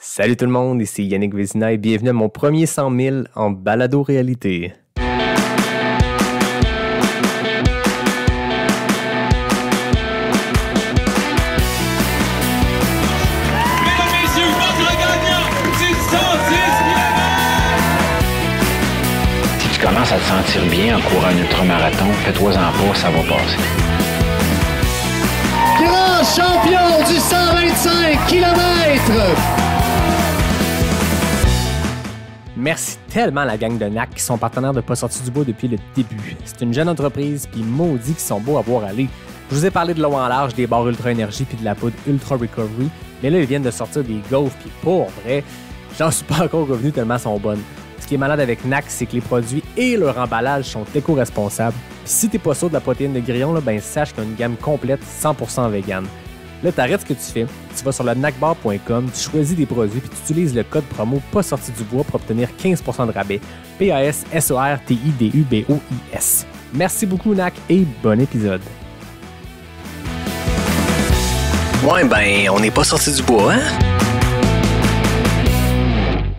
Salut tout le monde, ici Yannick Vézina et bienvenue à mon premier 100 000 en balado-réalité. Si tu commences à te sentir bien en courant un ultramarathon, fais-toi-en pas, ça va passer. Grand champion du 125 km! Merci tellement à la gang de NAC qui sont partenaires de Pas sorti du bois depuis le début. C'est une jeune entreprise, puis maudit qui sont beaux à voir aller. Je vous ai parlé de l'eau en large, des barres Ultra Énergie puis de la poudre Ultra Recovery, mais là, ils viennent de sortir des gaufres, puis pour vrai, j'en suis pas encore revenu tellement elles sont bonnes. Ce qui est malade avec NAC, c'est que les produits et leur emballage sont éco-responsables. Puis si t'es pas sûr de la protéine de grillon, là, sache qu'il y a une gamme complète 100% vegan. Là, t'arrêtes ce que tu fais, tu vas sur le nacbar.com, tu choisis des produits puis tu utilises le code promo pas sorti du bois pour obtenir 15% de rabais. PASSORTIDUBOIS. Merci beaucoup NAC et bon épisode. Ouais, on n'est pas sorti du bois, hein?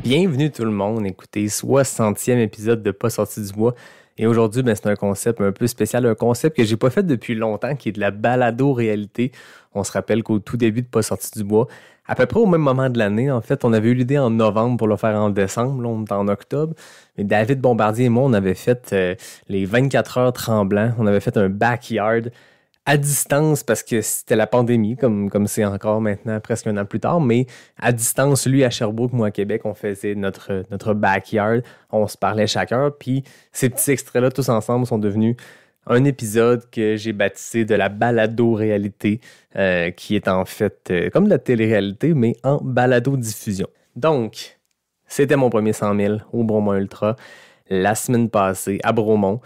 Bienvenue tout le monde, écoutez, 60e épisode de Pas sorti du bois. Et aujourd'hui, c'est un concept un peu spécial, un concept que j'ai pas fait depuis longtemps, qui est de la balado-réalité. On se rappelle qu'au tout début de Pas sorti du bois, à peu près au même moment de l'année, en fait, on avait eu l'idée en novembre pour le faire en décembre, là, on est en octobre. Mais David Bombardier et moi, on avait fait les 24 heures tremblants, on avait fait un backyard à distance parce que c'était la pandémie, comme c'est encore maintenant, presque un an plus tard, mais à distance, lui à Sherbrooke, moi à Québec, on faisait notre backyard, on se parlait chacun, puis ces petits extraits-là, tous ensemble, sont devenus un épisode que j'ai baptisé de la balado-réalité, qui est en fait comme de la télé-réalité, mais en balado-diffusion. Donc, c'était mon premier 100 000 au Bromont Ultra, la semaine passée, à Bromont.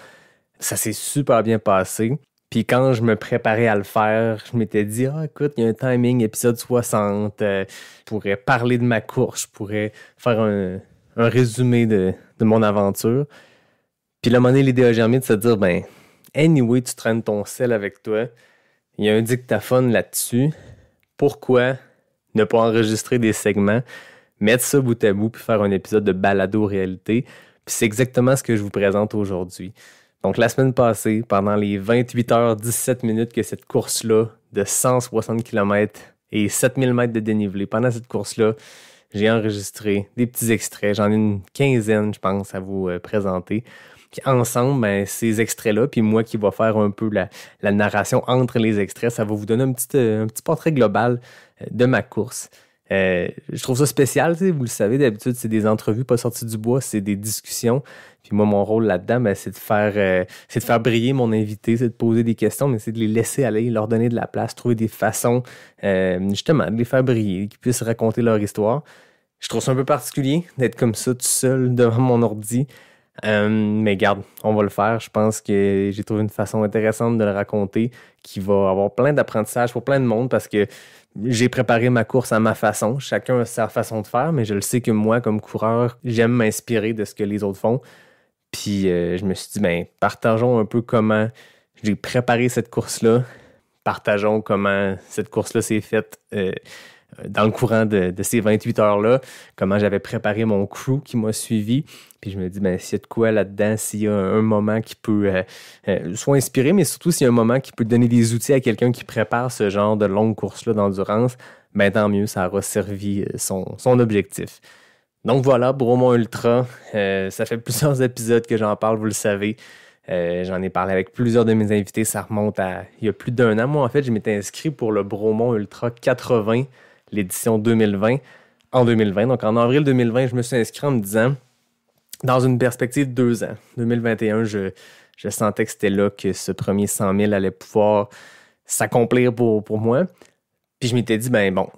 Ça s'est super bien passé. Puis quand je me préparais à le faire, je m'étais dit, écoute, il y a un timing, épisode 60, je pourrais parler de ma course, je pourrais faire un résumé de mon aventure. Puis là, à un moment donné, l'idée a germé de se dire, anyway, tu traînes ton sel avec toi, il y a un dictaphone là-dessus, pourquoi ne pas enregistrer des segments, mettre ça bout à bout, puis faire un épisode de balado-réalité? Puis c'est exactement ce que je vous présente aujourd'hui. Donc, la semaine passée, pendant les 28 heures 17 minutes que cette course-là de 160 km et 7000 mètres de dénivelé, pendant cette course-là, j'ai enregistré des petits extraits. J'en ai une quinzaine, je pense, à vous présenter. Puis ensemble, ces extraits-là, puis moi qui va faire un peu la narration entre les extraits, ça va vous donner un petit portrait global de ma course. Je trouve ça spécial, vous le savez, d'habitude, c'est des entrevues pas sorties du bois, c'est des discussions. Puis moi, mon rôle là-dedans, c'est de faire briller mon invité, c'est de poser des questions, mais c'est de les laisser aller, leur donner de la place, trouver des façons, justement, de les faire briller, qu'ils puissent raconter leur histoire. Je trouve ça un peu particulier d'être comme ça, tout seul, devant mon ordi. Mais garde, on va le faire. Je pense que j'ai trouvé une façon intéressante de le raconter qui va avoir plein d'apprentissages pour plein de monde parce que j'ai préparé ma course à ma façon. Chacun a sa façon de faire, mais je le sais que moi, comme coureur, j'aime m'inspirer de ce que les autres font. Puis je me suis dit, partageons un peu comment j'ai préparé cette course-là. Partageons comment cette course-là s'est faite dans le courant de ces 28 heures-là, comment j'avais préparé mon crew qui m'a suivi. Puis je me dis, s'il y a de quoi là-dedans, s'il y a un moment qui peut soit inspirer, mais surtout s'il y a un moment qui peut donner des outils à quelqu'un qui prépare ce genre de longue course-là d'endurance, tant mieux, ça aura servi son objectif. Donc voilà, Bromont Ultra, ça fait plusieurs épisodes que j'en parle, vous le savez. J'en ai parlé avec plusieurs de mes invités, ça remonte à il y a plus d'1 an. Moi, en fait, je m'étais inscrit pour le Bromont Ultra 80, l'édition 2020, en 2020. Donc, en avril 2020, je me suis inscrit en me disant, dans une perspective de 2 ans, 2021, je sentais que c'était là que ce premier 100 000 allait pouvoir s'accomplir pour moi. Puis je m'étais dit,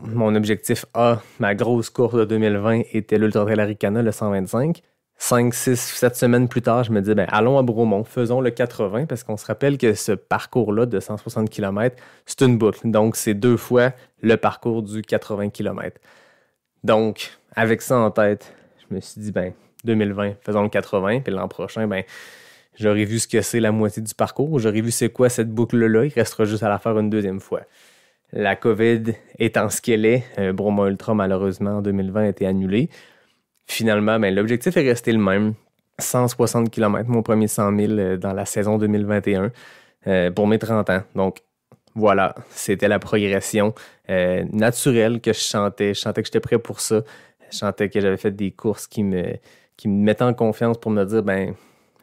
mon objectif A, ma grosse course de 2020 était l'Ultra Trail Arikana, le 125. 5, 6, 7 semaines plus tard, je me dis, allons à Bromont, faisons le 80, parce qu'on se rappelle que ce parcours-là de 160 km, c'est une boucle. Donc, c'est 2 fois le parcours du 80 km. Donc, avec ça en tête, je me suis dit, 2020, faisons le 80, puis l'an prochain, j'aurais vu ce que c'est la moitié du parcours, j'aurais vu c'est quoi cette boucle-là, il restera juste à la faire une deuxième fois. La COVID étant ce qu'elle est, Bromont Ultra, malheureusement, en 2020, a été annulé. Finalement, l'objectif est resté le même. 160 km, mon premier 100 000 dans la saison 2021 pour mes 30 ans. Donc, voilà, c'était la progression naturelle que je sentais. Je sentais que j'étais prêt pour ça. Je sentais que j'avais fait des courses qui me mettaient en confiance pour me dire,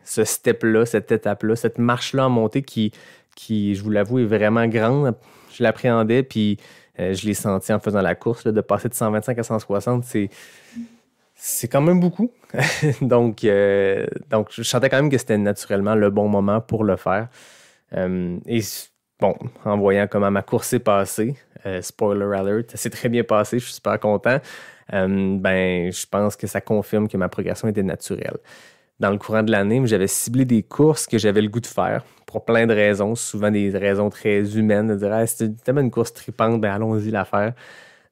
ce step-là, cette étape-là, cette marche-là en montée qui, je vous l'avoue, est vraiment grande. Je l'appréhendais, puis je l'ai senti en faisant la course. Là, de passer de 125 à 160, c'est quand même beaucoup. donc, je sentais quand même que c'était naturellement le bon moment pour le faire. Et bon, en voyant comment ma course s'est passée, spoiler alert, ça s'est très bien passé, je suis super content. Je pense que ça confirme que ma progression était naturelle. Dans le courant de l'année, j'avais ciblé des courses que j'avais le goût de faire pour plein de raisons, souvent des raisons très humaines, de dire c'est tellement une course tripante, allons-y la faire.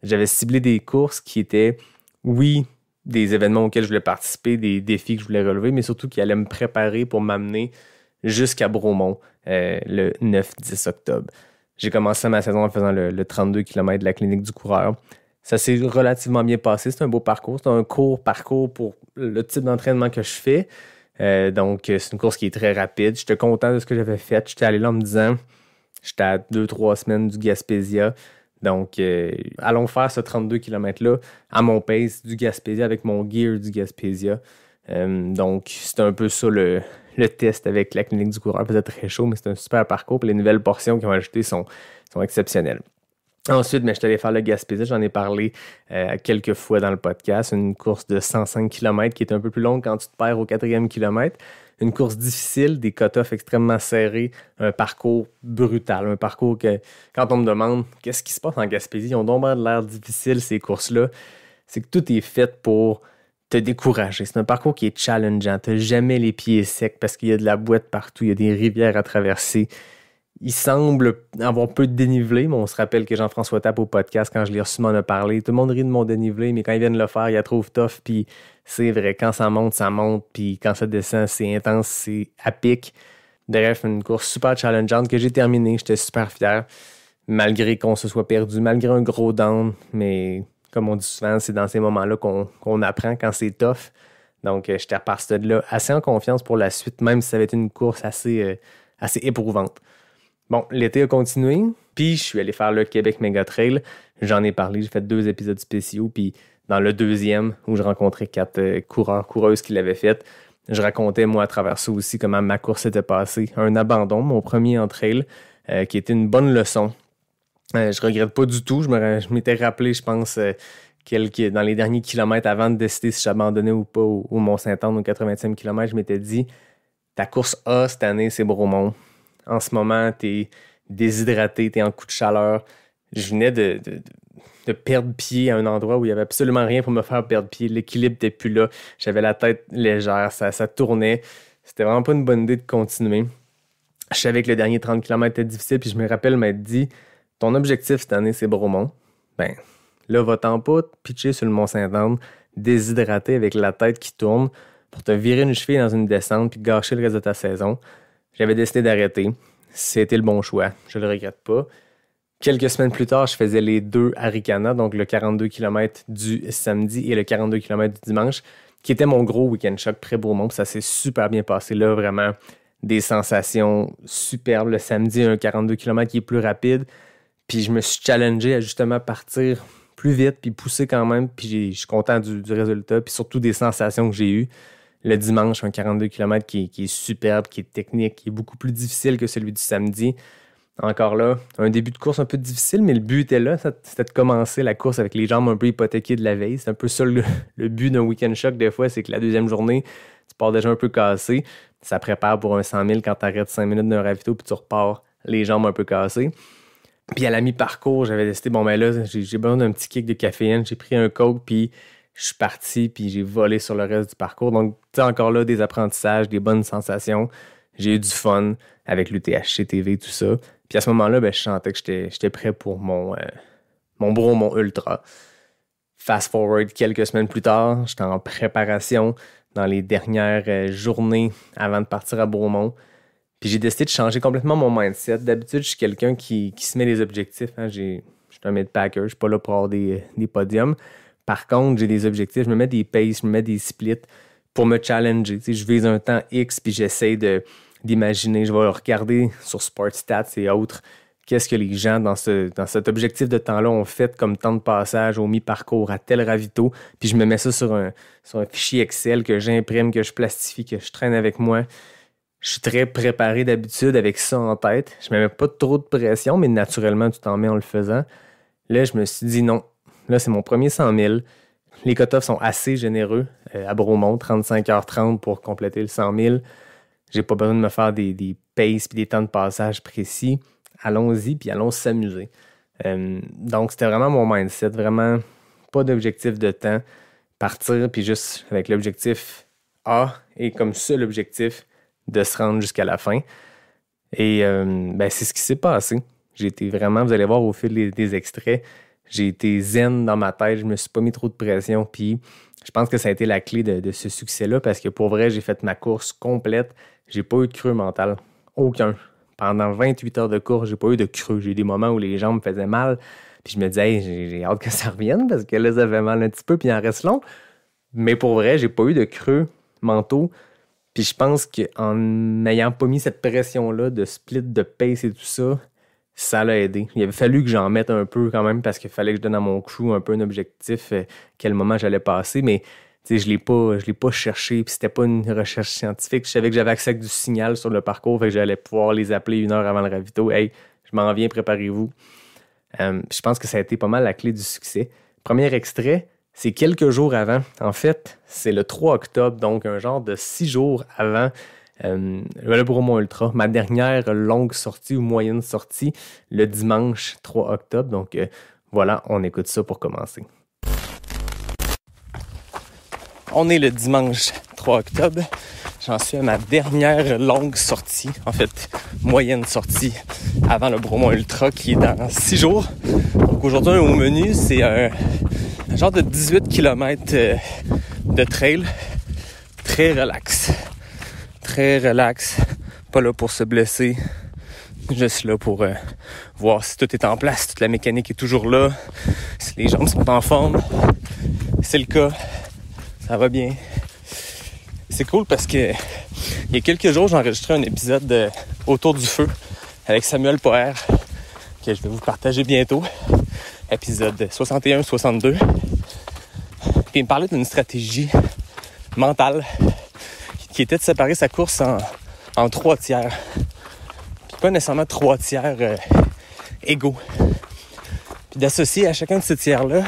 J'avais ciblé des courses qui étaient, oui, des événements auxquels je voulais participer, des défis que je voulais relever, mais surtout qui allaient me préparer pour m'amener jusqu'à Bromont le 9-10 octobre. J'ai commencé ma saison en faisant le 32 km de la clinique du coureur. Ça s'est relativement bien passé. C'est un beau parcours. C'est un court parcours pour le type d'entraînement que je fais. Donc, c'est une course qui est très rapide. J'étais content de ce que j'avais fait. J'étais allé là en me disant, j'étais à 2-3 semaines du Gaspésia. Donc, allons faire ce 32 km-là à mon pace du Gaspésia avec mon gear du Gaspésia. Donc, c'était un peu ça le test avec la clinique du coureur. Il faisait très chaud, mais c'est un super parcours. Puis les nouvelles portions qu'ils ont ajoutées sont exceptionnelles. Ensuite, je suis allé faire le Gaspésia. J'en ai parlé quelques fois dans le podcast. Une course de 105 km qui est un peu plus longue quand tu te perds au 4e kilomètre. Une course difficile, des cut-offs extrêmement serrés, un parcours brutal, un parcours que, quand on me demande qu'est-ce qui se passe en Gaspésie, ils ont donc de l'air difficile, ces courses-là, c'est que tout est fait pour te décourager. C'est un parcours qui est challengeant. Tu n'as jamais les pieds secs parce qu'il y a de la boîte partout, il y a des rivières à traverser. Il semble avoir peu de dénivelé, mais on se rappelle que Jean-François Tappe au podcast, quand je l'ai reçu, m'en a parlé. Tout le monde rit de mon dénivelé, mais quand ils viennent le faire, ils la trouvent tough. Puis c'est vrai, quand ça monte, puis quand ça descend, c'est intense, c'est à pic. Bref, une course super challengeante que j'ai terminée. J'étais super fier, malgré qu'on se soit perdu, malgré un gros down. Mais comme on dit souvent, c'est dans ces moments-là qu'on apprend quand c'est tough. Donc, j'étais reparti de là assez en confiance pour la suite, même si ça avait été une course assez éprouvante. Bon, l'été a continué, puis je suis allé faire le Québec Mega Trail. J'en ai parlé, j'ai fait 2 épisodes spéciaux, puis dans le 2e, où je rencontrais 4 coureuses qui l'avaient fait, je racontais, moi, à travers ça aussi, comment ma course s'était passée. Un abandon, mon premier en trail, qui était une bonne leçon. Je regrette pas du tout. Je m'étais rappelé, je pense, dans les derniers kilomètres avant de décider si j'abandonnais ou pas au Mont-Saint-Anne, au 80e kilomètre, je m'étais dit, ta course A cette année, c'est Bromont. En ce moment, t'es déshydraté, t'es en coup de chaleur. Je venais de perdre pied à un endroit où il n'y avait absolument rien pour me faire perdre pied. L'équilibre n'était plus là. J'avais la tête légère, ça tournait. C'était vraiment pas une bonne idée de continuer. Je savais que le dernier 30 km était difficile, puis je me rappelle m'être dit, ton objectif cette année, c'est Bromont. Là, va-t'en pas te pitcher sur le Mont-Saint-Anne, déshydraté avec la tête qui tourne, pour te virer une cheville dans une descente puis gâcher le reste de ta saison. J'avais décidé d'arrêter. C'était le bon choix. Je le regrette pas. Quelques semaines plus tard, je faisais les 2 Arikana, donc le 42 km du samedi et le 42 km du dimanche, qui était mon gros week-end choc pré-Bromont. Ça s'est super bien passé là, vraiment des sensations superbes. Le samedi, un 42 km qui est plus rapide. Puis je me suis challengé à justement partir plus vite, puis pousser quand même. Puis je suis content du résultat, puis surtout des sensations que j'ai eues. Le dimanche, un 42 km qui est superbe, qui est technique, qui est beaucoup plus difficile que celui du samedi. Encore là, un début de course un peu difficile, mais le but était là, c'était de commencer la course avec les jambes un peu hypothéquées de la veille. C'est un peu ça le but d'un week-end choc des fois, c'est que la deuxième journée, tu pars déjà un peu cassé. Ça prépare pour un 100 000 quand tu arrêtes 5 minutes d'un ravito puis tu repars les jambes un peu cassées. Puis à la mi-parcours, j'avais décidé, là, j'ai besoin d'un petit kick de caféine. J'ai pris un coke, puis je suis parti, puis j'ai volé sur le reste du parcours. Donc, tu sais, encore là, des apprentissages, des bonnes sensations. J'ai eu du fun avec l'UTHC TV, tout ça. Puis à ce moment-là, je sentais que j'étais prêt pour mon Bromont Ultra. Fast forward quelques semaines plus tard, j'étais en préparation dans les dernières journées avant de partir à Bromont. Puis j'ai décidé de changer complètement mon mindset. D'habitude, je suis quelqu'un qui se met des objectifs. Hein. Je suis un mid-packer, je suis pas là pour avoir des podiums. Par contre, j'ai des objectifs, je me mets des paces, je me mets des splits pour me challenger. Tu sais, je vise un temps X, puis j'essaie d'imaginer, je vais regarder sur SportStats et autres, qu'est-ce que les gens dans cet objectif de temps-là ont fait comme temps de passage au mi-parcours à tel ravito, puis je me mets ça sur un fichier Excel que j'imprime, que je plastifie, que je traîne avec moi. Je suis très préparé d'habitude avec ça en tête. Je ne me mets pas trop de pression, mais naturellement, tu t'en mets en le faisant. Là, je me suis dit non. Là, c'est mon premier 100 000. Les cut-offs sont assez généreux. À Bromont, 35h30 pour compléter le 100 000. J'ai pas besoin de me faire des paces et des temps de passage précis. Allons-y, puis allons s'amuser. Donc, c'était vraiment mon mindset. Vraiment, pas d'objectif de temps. Partir, puis juste avec l'objectif A et comme seul objectif de se rendre jusqu'à la fin. Et c'est ce qui s'est passé. J'ai été vraiment, vous allez voir au fil des extraits, j'ai été zen dans ma tête, je me suis pas mis trop de pression, puis je pense que ça a été la clé de ce succès-là, parce que pour vrai, j'ai fait ma course complète, j'ai pas eu de creux mental, aucun. Pendant 28 heures de course, j'ai pas eu de creux, j'ai eu des moments où les jambes me faisaient mal, puis je me disais, hey, j'ai hâte que ça revienne, parce que là, ça fait mal un petit peu, puis il en reste long, mais pour vrai, j'ai pas eu de creux mentaux. Puis je pense qu'en n'ayant pas mis cette pression-là de split, de pace et tout ça, ça l'a aidé. Il avait fallu que j'en mette un peu quand même parce qu'il fallait que je donne à mon crew un peu un objectif, quel moment j'allais passer. Mais je l'ai pas cherché, puis c'était pas une recherche scientifique. Je savais que j'avais accès à du signal sur le parcours, fait que j'allais pouvoir les appeler 1 heure avant le ravito. « Hey, je m'en viens, préparez-vous. » Je pense que ça a été pas mal la clé du succès. Premier extrait, c'est quelques jours avant. En fait, c'est le 3 octobre, donc un genre de 6 jours avant le Bromont Ultra. Ma dernière longue sortie ou moyenne sortie, le dimanche 3 octobre. Donc voilà, on écoute ça pour commencer. On est le dimanche 3 octobre. J'en suis à ma dernière longue sortie, en fait, moyenne sortie avant le Bromont Ultra qui est dans 6 jours. Donc aujourd'hui, au menu, c'est un genre de 18 km de trail. Très relax. Très relax. Pas là pour se blesser. Juste là pour voir si tout est en place, toute la mécanique est toujours là, si les jambes sont en forme. C'est le cas. Ça va bien. C'est cool parce que il y a quelques jours, j'ai enregistré un épisode autour du feu avec Samuel Poher que je vais vous partager bientôt. Épisode 61-62. Puis il me parlait d'une stratégie mentale qui était de séparer sa course en 3 tiers. Puis pas nécessairement 3 tiers égaux. Puis d'associer à chacun de ces tiers-là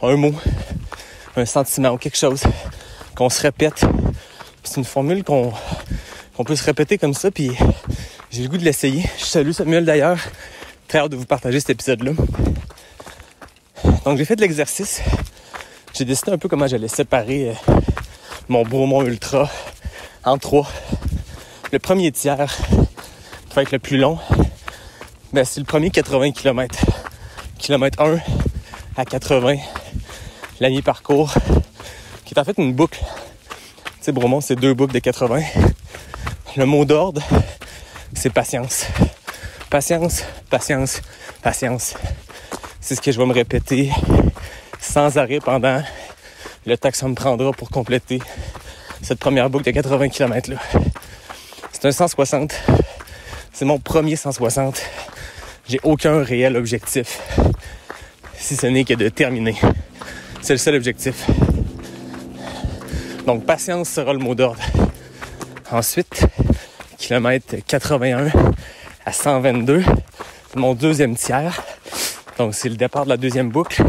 un mot, un sentiment ou quelque chose qu'on se répète. Puis c'est une formule qu'on peut se répéter comme ça, puis j'ai le goût de l'essayer. Je salue Samuel d'ailleurs. Très hâte de vous partager cet épisode-là. Donc j'ai fait de l'exercice. J'ai décidé un peu comment j'allais séparer mon Bromont Ultra en 3. Le premier tiers, qui va être le plus long, c'est le premier 80 km. Kilomètre 1 à 80, la mi-parcours, qui est en fait une boucle. Tu sais, Bromont, c'est 2 boucles de 80. Le mot d'ordre, c'est patience. Patience, patience, patience. C'est ce que je vais me répéter sans arrêt pendant le temps que ça me prendra pour compléter cette première boucle de 80 km là. C'est un 160. C'est mon premier 160. J'ai aucun réel objectif, si ce n'est que de terminer. C'est le seul objectif. Donc, patience sera le mot d'ordre. Ensuite, kilomètre 81 à 122, c'est mon deuxième tiers. Donc, c'est le départ de la deuxième boucle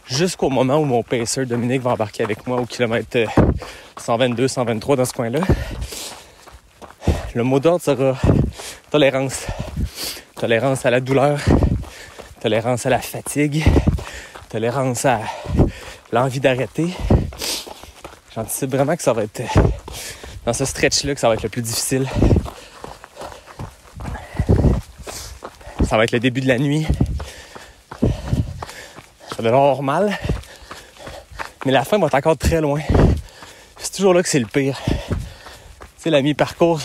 jusqu'au moment où mon pacer Dominique va embarquer avec moi au kilomètre 122, 123 dans ce coin-là. Le mot d'ordre sera tolérance. Tolérance à la douleur, tolérance à la fatigue, tolérance à l'envie d'arrêter. J'anticipe vraiment que ça va être dans ce stretch-là que ça va être le plus difficile. Ça va être le début de la nuit. Ça va avoir mal. Mais la fin va être encore très loin. C'est toujours là que c'est le pire. Tu sais, la mi-parcours,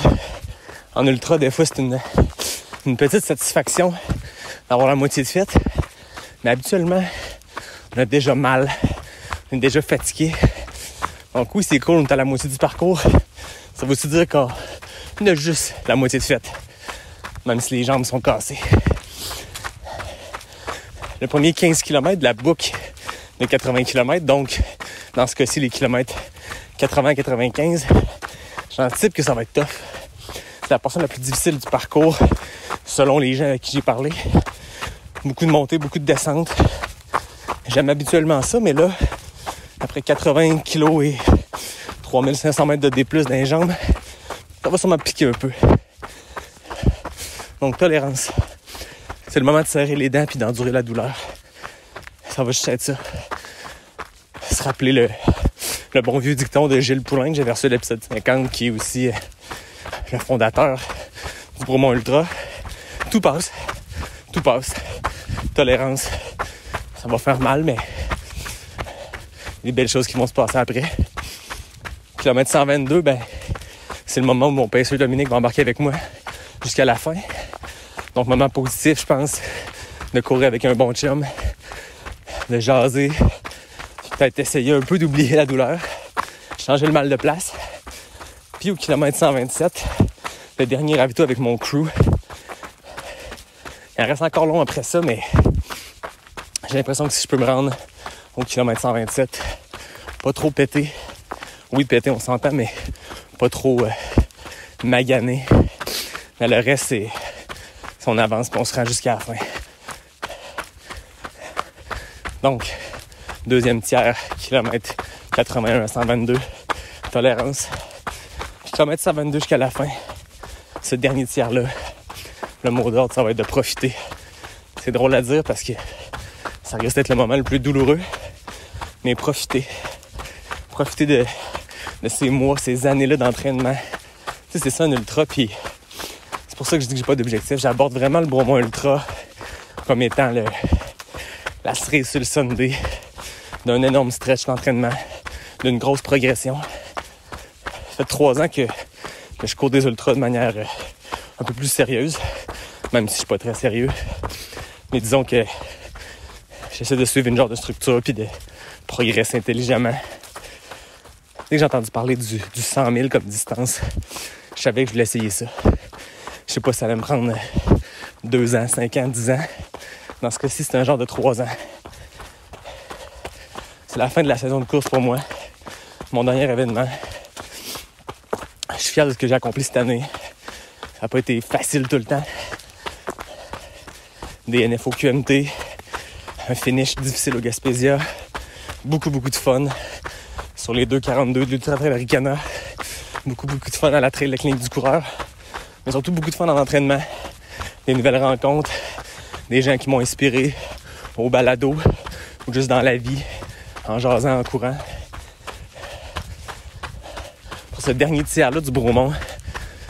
En ultra, des fois, c'est une petite satisfaction d'avoir la moitié de faite. Mais habituellement, on a déjà mal. On est déjà fatigué. Donc oui, c'est cool, on est à la moitié du parcours. Ça veut aussi dire qu'on a juste la moitié de faite. Même si les jambes sont cassées. Le premier 15 km de la boucle de 80 km, donc dans ce cas-ci, les kilomètres 80-95, j'anticipe que ça va être tough. C'est la portion la plus difficile du parcours, selon les gens avec qui j'ai parlé. Beaucoup de montées, beaucoup de descentes. J'aime habituellement ça, mais là, après 80 kg et 3500 mètres de D+, dans les jambes, ça va sûrement piquer un peu. Donc, tolérance. C'est le moment de serrer les dents puis d'endurer la douleur. Ça va juste être ça. Se rappeler le bon vieux dicton de Gilles Poulain que j'avais reçu à l'épisode 50, qui est aussi le fondateur du Bromont Ultra. Tout passe. Tout passe. Tolérance. Ça va faire mal, mais des belles choses qui vont se passer après. Kilomètre 122, c'est le moment où mon paisseur Dominique va embarquer avec moi jusqu'à la fin. Donc, moment positif, je pense, de courir avec un bon chum, de jaser, peut-être essayer un peu d'oublier la douleur, changer le mal de place. Puis au kilomètre 127, le dernier ravito avec mon crew. Il en reste encore long après ça, mais j'ai l'impression que si je peux me rendre au kilomètre 127, pas trop pété. Oui, pété, on s'entend, mais pas trop magané. Mais le reste, c'est si on avance, puis on se rend jusqu'à la fin. Donc, deuxième tiers, kilomètre 81 à 122, tolérance. Puis kilomètre 122 jusqu'à la fin. Ce dernier tiers-là, le mot d'ordre, ça va être de profiter. C'est drôle à dire parce que ça risque d'être le moment le plus douloureux. Mais profiter. Profiter de ces mois, ces années-là d'entraînement. Tu sais, c'est ça un ultra, puis c'est pour ça que je dis que j'ai pas d'objectif. J'aborde vraiment le Bromont Ultra comme étant la cerise sur le sundae d'un énorme stretch d'entraînement, d'une grosse progression. Ça fait 3 ans que je cours des ultras de manière un peu plus sérieuse, même si je suis pas très sérieux. Mais disons que j'essaie de suivre une genre de structure puis de progresser intelligemment. Dès que j'ai entendu parler du 100 000 comme distance, je savais que je voulais essayer ça. Je sais pas si ça allait me prendre 2 ans, 5 ans, 10 ans. Dans ce cas-ci, c'est un genre de 3 ans. C'est la fin de la saison de course pour moi. Mon dernier événement. Je suis fier de ce que j'ai accompli cette année. Ça n'a pas été facile tout le temps. Des NFO QMT, un finish difficile au Gaspésia, beaucoup de fun sur les 2,42 de l'Ultra Trail Ricana, beaucoup de fun à la trail de la clinique du coureur, mais surtout beaucoup de fun en entraînement, des nouvelles rencontres, des gens qui m'ont inspiré au balado ou juste dans la vie, en jasant, en courant. Pour ce dernier tiers-là du Bromont,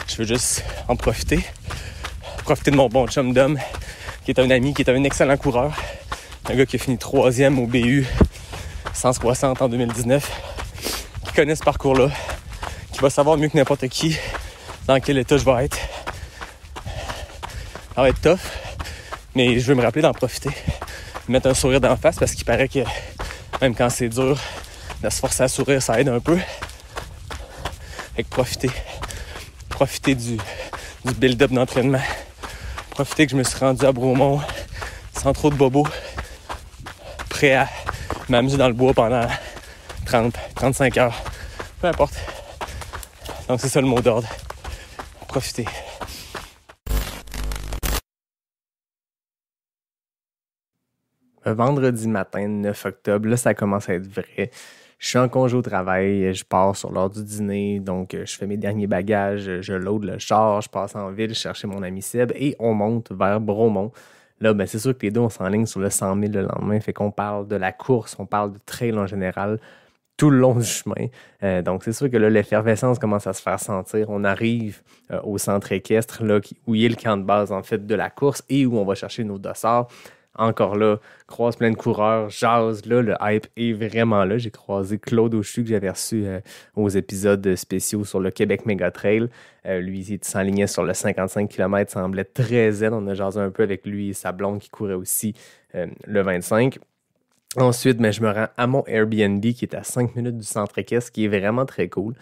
je veux juste en profiter de mon bon chum Dom, qui est un ami, qui est un excellent coureur, un gars qui a fini 3e au BU 160 en 2019, qui connaît ce parcours-là, qui va savoir mieux que n'importe qui dans quel état je vais être. Ça va être tough, mais je veux me rappeler d'en profiter, de mettre un sourire d'en face, parce qu'il paraît que même quand c'est dur, de se forcer à sourire, ça aide un peu. Fait que profiter du build-up d'entraînement. Profiter que je me suis rendu à Bromont sans trop de bobos, prêt à m'amuser dans le bois pendant 30-35 heures. Peu importe. Donc c'est ça le mot d'ordre. Profiter. Vendredi matin, 9 octobre, là, ça commence à être vrai. Je suis en congé au travail, je pars sur l'heure du dîner, donc je fais mes derniers bagages, je load le char, je passe en ville chercher mon ami Seb et on monte vers Bromont. Là, c'est sûr que les deux, on s'enligne sur le 100 000 le lendemain, fait qu'on parle de la course, on parle de trail en général, tout le long du chemin. Donc, c'est sûr que là, l'effervescence commence à se faire sentir. On arrive au centre équestre, là, où il y a le camp de base, en fait, de la course et où on va chercher nos dossards. encore là, croise plein de coureurs, jase, là, le hype est vraiment là. J'ai croisé Claude Auchu que j'avais reçu aux épisodes spéciaux sur le Québec Méga Trail. Lui, il s'enlignait sur le 55 km, semblait très zen. On a jasé un peu avec lui et sa blonde qui courait aussi le 25. Ensuite, je me rends à mon Airbnb qui est à 5 minutes du centre équestre, qui est vraiment très cool.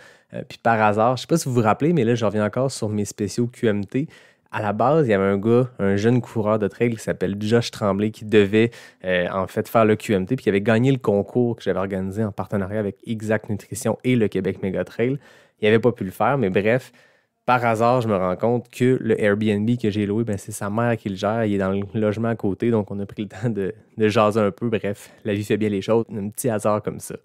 Puis par hasard, je ne sais pas si vous vous rappelez, mais là, je reviens encore sur mes spéciaux QMT. À la base, il y avait un gars, un jeune coureur de trail qui s'appelle Josh Tremblay qui devait en fait faire le QMT puis qui avait gagné le concours que j'avais organisé en partenariat avec Exact Nutrition et le Québec Méga Trail. Il n'avait pas pu le faire, mais bref, par hasard, je me rends compte que le Airbnb que j'ai loué, c'est sa mère qui le gère. Il est dans le logement à côté, donc on a pris le temps de jaser un peu. Bref, la vie fait bien les choses, un petit hasard comme ça.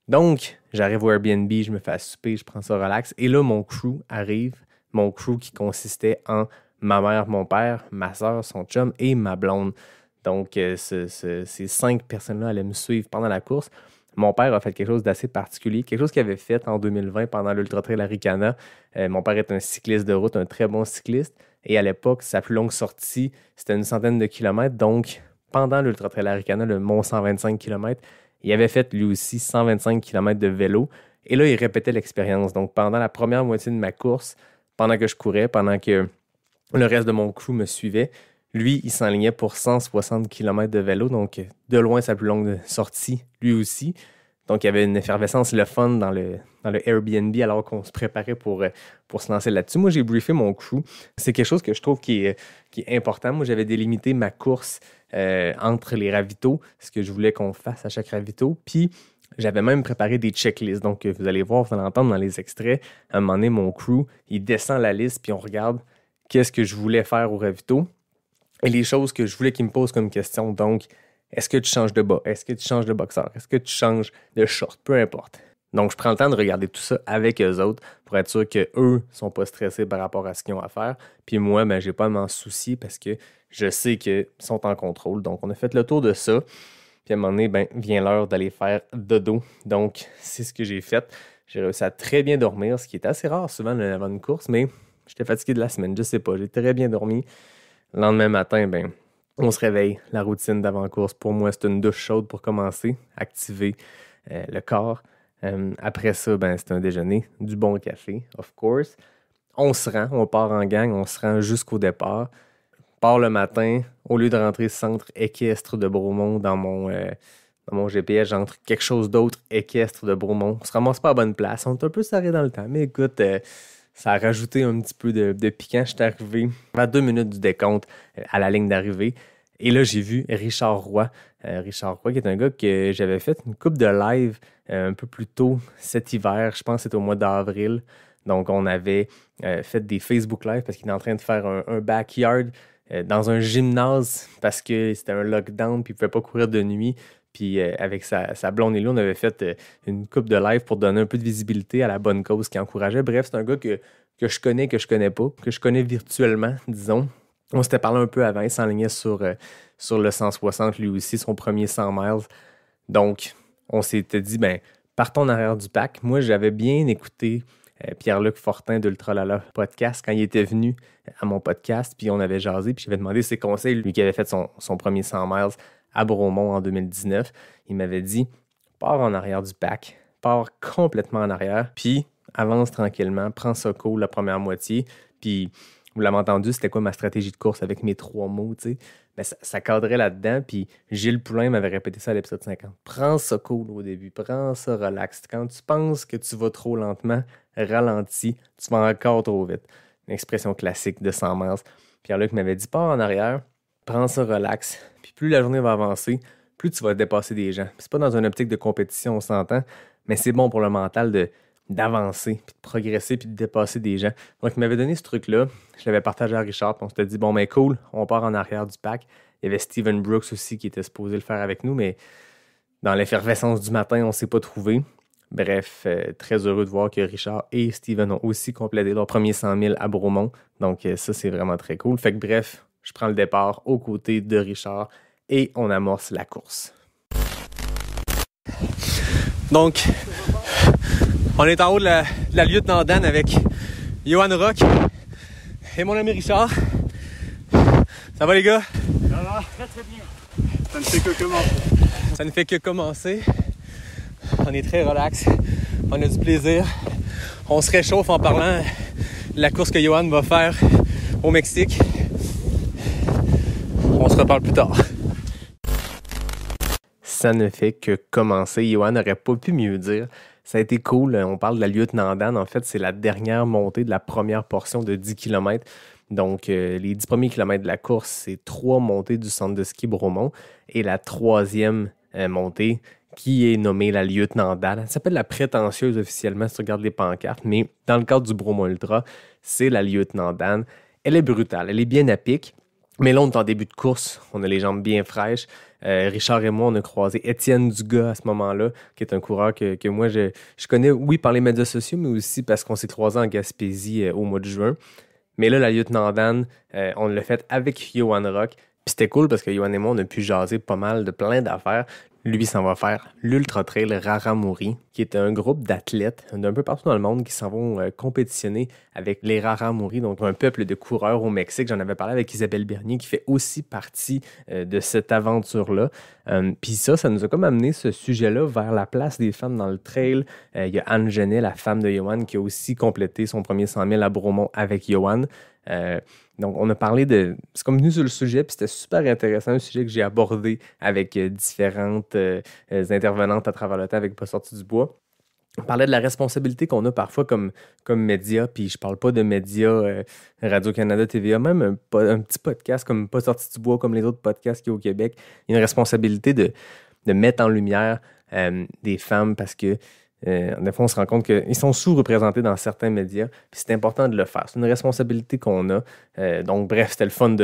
Donc, j'arrive au Airbnb, je me fais à souper, je prends ça relax. Et là, mon crew arrive. Mon crew qui consistait en ma mère, mon père, ma soeur, son chum et ma blonde. Donc, ces 5 personnes-là allaient me suivre pendant la course. Mon père a fait quelque chose d'assez particulier, quelque chose qu'il avait fait en 2020 pendant l'Ultra Trail Arikana. Mon père est un cycliste de route, un très bon cycliste. Et à l'époque, sa plus longue sortie, c'était une centaine de kilomètres. Donc, pendant l'Ultra Trail Arikana, le Mont 125 km, il avait fait lui aussi 125 km de vélo. Et là, il répétait l'expérience. Donc, pendant la première moitié de ma course, pendant que je courais, pendant que le reste de mon crew me suivait, lui, il s'enlignait pour 160 km de vélo, donc de loin sa plus longue sortie, lui aussi. Donc, il y avait une effervescence, le fun dans le Airbnb alors qu'on se préparait pour se lancer là-dessus. Moi, j'ai briefé mon crew. C'est quelque chose que je trouve qui est important. Moi, j'avais délimité ma course entre les ravitaux, ce que je voulais qu'on fasse à chaque ravito. Puis, j'avais même préparé des checklists. Donc, vous allez voir, vous allez entendre dans les extraits, à un moment donné, mon crew, il descend la liste, puis on regarde qu'est-ce que je voulais faire au ravito et les choses que je voulais qu'ils me posent comme question. Donc, est-ce que tu changes de bas? Est-ce que tu changes de boxeur? Est-ce que tu changes de short? Peu importe. Donc, je prends le temps de regarder tout ça avec eux autres pour être sûr qu'eux ne sont pas stressés par rapport à ce qu'ils ont à faire. Puis moi, je n'ai pas à m'en soucier parce que je sais qu'ils sont en contrôle. Donc, on a fait le tour de ça. Puis à un moment donné, vient l'heure d'aller faire dodo. Donc, c'est ce que j'ai fait. J'ai réussi à très bien dormir, ce qui est assez rare souvent avant une course, mais j'étais fatigué de la semaine, je sais pas. J'ai très bien dormi. Le lendemain matin, on se réveille. La routine d'avant-course, pour moi, c'est une douche chaude pour commencer, activer le corps. Après ça, c'est un déjeuner, du bon café, of course. On se rend, on part en gang, on se rend jusqu'au départ. On part le matin, au lieu de rentrer centre équestre de Bromont dans mon GPS, j'entre quelque chose d'autre équestre de Bromont. On se ramasse pas à bonne place. On est un peu serré dans le temps, mais écoute, ça a rajouté un petit peu de piquant. J'étais arrivé à 2 minutes du décompte à la ligne d'arrivée. Et là, j'ai vu Richard Roy. Richard Roy, qui est un gars que j'avais fait une couple de live un peu plus tôt cet hiver. Je pense que c'était au mois d'avril. Donc, on avait fait des Facebook Live parce qu'il est en train de faire un backyard dans un gymnase parce que c'était un lockdown puis il ne pouvait pas courir de nuit. Puis avec sa blonde et lui, on avait fait une couple de live pour donner un peu de visibilité à la bonne cause qui encourageait. Bref, c'est un gars que je connais pas, que je connais virtuellement, disons. On s'était parlé un peu avant, il s'enlignait sur le 160, lui aussi, son premier 100 miles. Donc, on s'était dit, partons en arrière du pack. Moi, j'avais bien écouté Pierre-Luc Fortin d'Ultralala Podcast quand il était venu à mon podcast, puis on avait jasé, puis j'avais demandé ses conseils, lui qui avait fait son premier 100 miles à Bromont en 2019. Il m'avait dit, pars en arrière du pack, pars complètement en arrière, puis avance tranquillement, prends ça cool la première moitié, puis vous l'avez entendu, c'était quoi ma stratégie de course avec mes 3 mots, tu sais. Ça cadrait là-dedans, puis Gilles Poulain m'avait répété ça à l'épisode 50. Prends ça cool au début, prends ça relax. Quand tu penses que tu vas trop lentement, ralentis, tu vas encore trop vite. Une expression classique de 100 miles. Pierre-Luc m'avait dit, pars en arrière, prends ça relax, puis plus la journée va avancer, plus tu vas dépasser des gens. Puis c'est pas dans une optique de compétition, on s'entend, mais c'est bon pour le mental d'avancer, puis de progresser, puis de dépasser des gens. Donc, il m'avait donné ce truc-là. Je l'avais partagé à Richard, puis on s'était dit, cool, on part en arrière du pack. Il y avait Steven Brooks aussi qui était supposé le faire avec nous, mais dans l'effervescence du matin, on ne s'est pas trouvé. Bref, très heureux de voir que Richard et Steven ont aussi complété leur premier 100 000 à Bromont. Donc, ça, c'est vraiment très cool. Fait que bref, je prends le départ aux côtés de Richard et on amorce la course. Donc, on est en haut de la lieutenant Dan avec Johan Rock et mon ami Richard. Ça va les gars? Ça va, très très bien. fait que commencer. Ça ne fait que commencer. On est très relax. On a du plaisir. On se réchauffe en parlant de la course que Johan va faire au Mexique. On se reparle plus tard. Ça ne fait que commencer. Johan n'aurait pas pu mieux dire. Ça a été cool. On parle de la Lieutenant Dan. En fait, c'est la dernière montée de la première portion de 10 km. Donc, les 10 premiers kilomètres de la course, c'est 3 montées du centre de ski Bromont. Et la 3e montée, qui est nommée la Lieutenant Dan. Elle s'appelle la prétentieuse officiellement, si tu regardes les pancartes. Mais dans le cadre du Bromont Ultra, c'est la Lieutenant Dan. Elle est brutale. Elle est bien à pic. Mais là, on est en début de course. On a les jambes bien fraîches. Richard et moi, on a croisé Étienne Dugas à ce moment-là, qui est un coureur que moi, je connais, oui, par les médias sociaux, mais aussi parce qu'on s'est croisés en Gaspésie au mois de juin. Mais là, la Lieutenant Dan, on l'a fait avec Johan Rock. Puis c'était cool parce que Johan et moi, on a pu jaser pas mal de plein d'affaires. Lui, s'en va faire l'Ultra Trail Raramuri, qui est un groupe d'athlètes d'un peu partout dans le monde qui s'en vont compétitionner avec les Raramuri, donc un peuple de coureurs au Mexique. J'en avais parlé avec Isabelle Bernier, qui fait aussi partie de cette aventure-là. Puis ça nous a comme amené ce sujet-là vers la place des femmes dans le trail. Il y a Anne Genet, la femme de Johan, qui a aussi complété son premier 100 000 à Bromont avec Johan. Donc, on a parlé de... C'est comme venu sur le sujet, puis c'était super intéressant, un sujet que j'ai abordé avec différentes intervenantes à travers le temps avec Pas sorti du bois. On parlait de la responsabilité qu'on a parfois comme média, puis je parle pas de médias Radio-Canada, TVA, même un petit podcast comme Pas sorti du bois, comme les autres podcasts qu'il y a au Québec. Il y a une responsabilité de mettre en lumière des femmes parce que des fois, on se rend compte qu'ils sont sous-représentés dans certains médias, puis c'est important de le faire. C'est une responsabilité qu'on a. Donc, bref, c'était le fun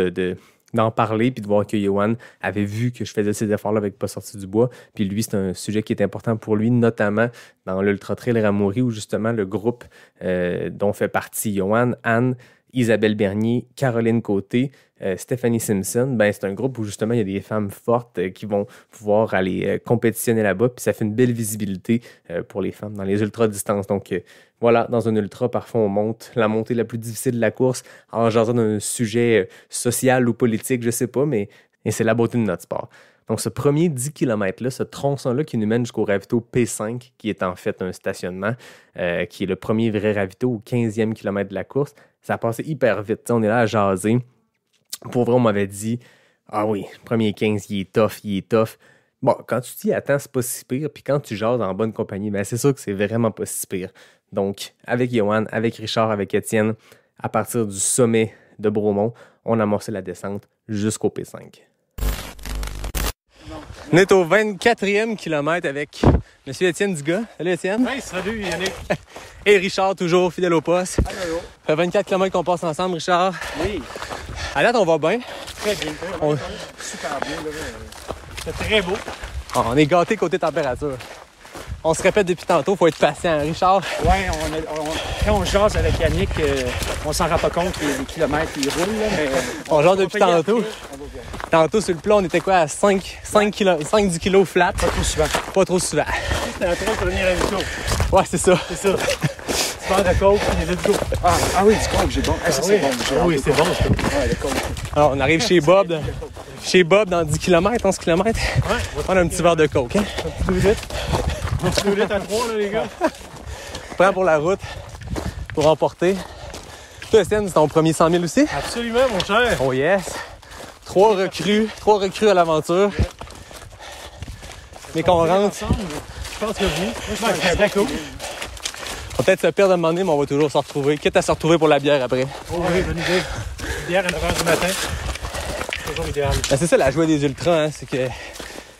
d'en parler, puis de voir que Johan avait vu que je faisais ces efforts-là avec Pas sorti du bois. Puis lui, c'est un sujet qui est important pour lui, notamment dans l'Ultra Trail Raramuri, où justement le groupe dont fait partie Johan, Anne, Isabelle Bernier, Caroline Côté, Stéphanie Simpson, c'est un groupe où justement il y a des femmes fortes qui vont pouvoir aller compétitionner là-bas, puis ça fait une belle visibilité pour les femmes dans les ultra-distances. Donc voilà, dans un ultra, parfois on monte la montée la plus difficile de la course en jasant d'un sujet social ou politique, je sais pas, mais c'est la beauté de notre sport. Donc, ce premier 10 km-là, ce tronçon-là qui nous mène jusqu'au ravito P5, qui est en fait un stationnement, qui est le premier vrai ravito au 15e kilomètre de la course, ça a passé hyper vite. T'sais, on est là à jaser. Pour vrai, on m'avait dit « Ah oui, premier 15, il est tough. » Bon, quand tu t'y attends, c'est pas si pire. Puis quand tu jases en bonne compagnie, c'est sûr que c'est vraiment pas si pire. Donc, avec Johan, avec Richard, avec Étienne, à partir du sommet de Bromont, on a amorcé la descente jusqu'au P5. On est au 24e kilomètre avec M. Étienne Dugas. Salut Étienne. Hey, salut Yannick. Et Richard, toujours fidèle au poste. Allô. Ça fait 24 km qu'on passe ensemble, Richard. Oui. À date, on va bien. Très bien. Super bien. C'est très beau. On est gâtés côté température. On se répète depuis tantôt, il faut être patient. Richard? Oui, quand on jase avec Yannick, on s'en rend pas compte que les kilomètres ils roulent. Là, mais on jase depuis tantôt. Tantôt, sur le plat, on était quoi à 5-10 kilos flat? Pas trop souvent. Pas trop souvent. C'était un très premier ravito. Ouais, c'est ça. C'est ça. Tu parles de coke, puis let's go. Ah oui, du coke, j'ai bon. Ça, c'est bon. Oui, c'est bon. Ouais, le coke. Alors, on arrive chez Bob. Chez Bob, dans 10 km, 11 km. Ouais. On a un petit verre de coke. Hein? Un petit 2 litres. Un petit 2 litres à 3, là, les gars. Prends pour la route, pour emporter. Toi, Étienne, c'est ton premier 100 000 aussi? Absolument, mon cher. Oh yes! 3 recrues à l'aventure. Mais qu'on rentre. Ensemble, je pense que oui. Moi, je suis très cool. On va peut-être se perdre à un moment donné, mais on va toujours se retrouver. Quitte à se retrouver pour la bière après. Oh oui, bonne idée. Bière à 9h du matin. C'est toujours idéal. C'est ça la joie des ultras, hein? C'est que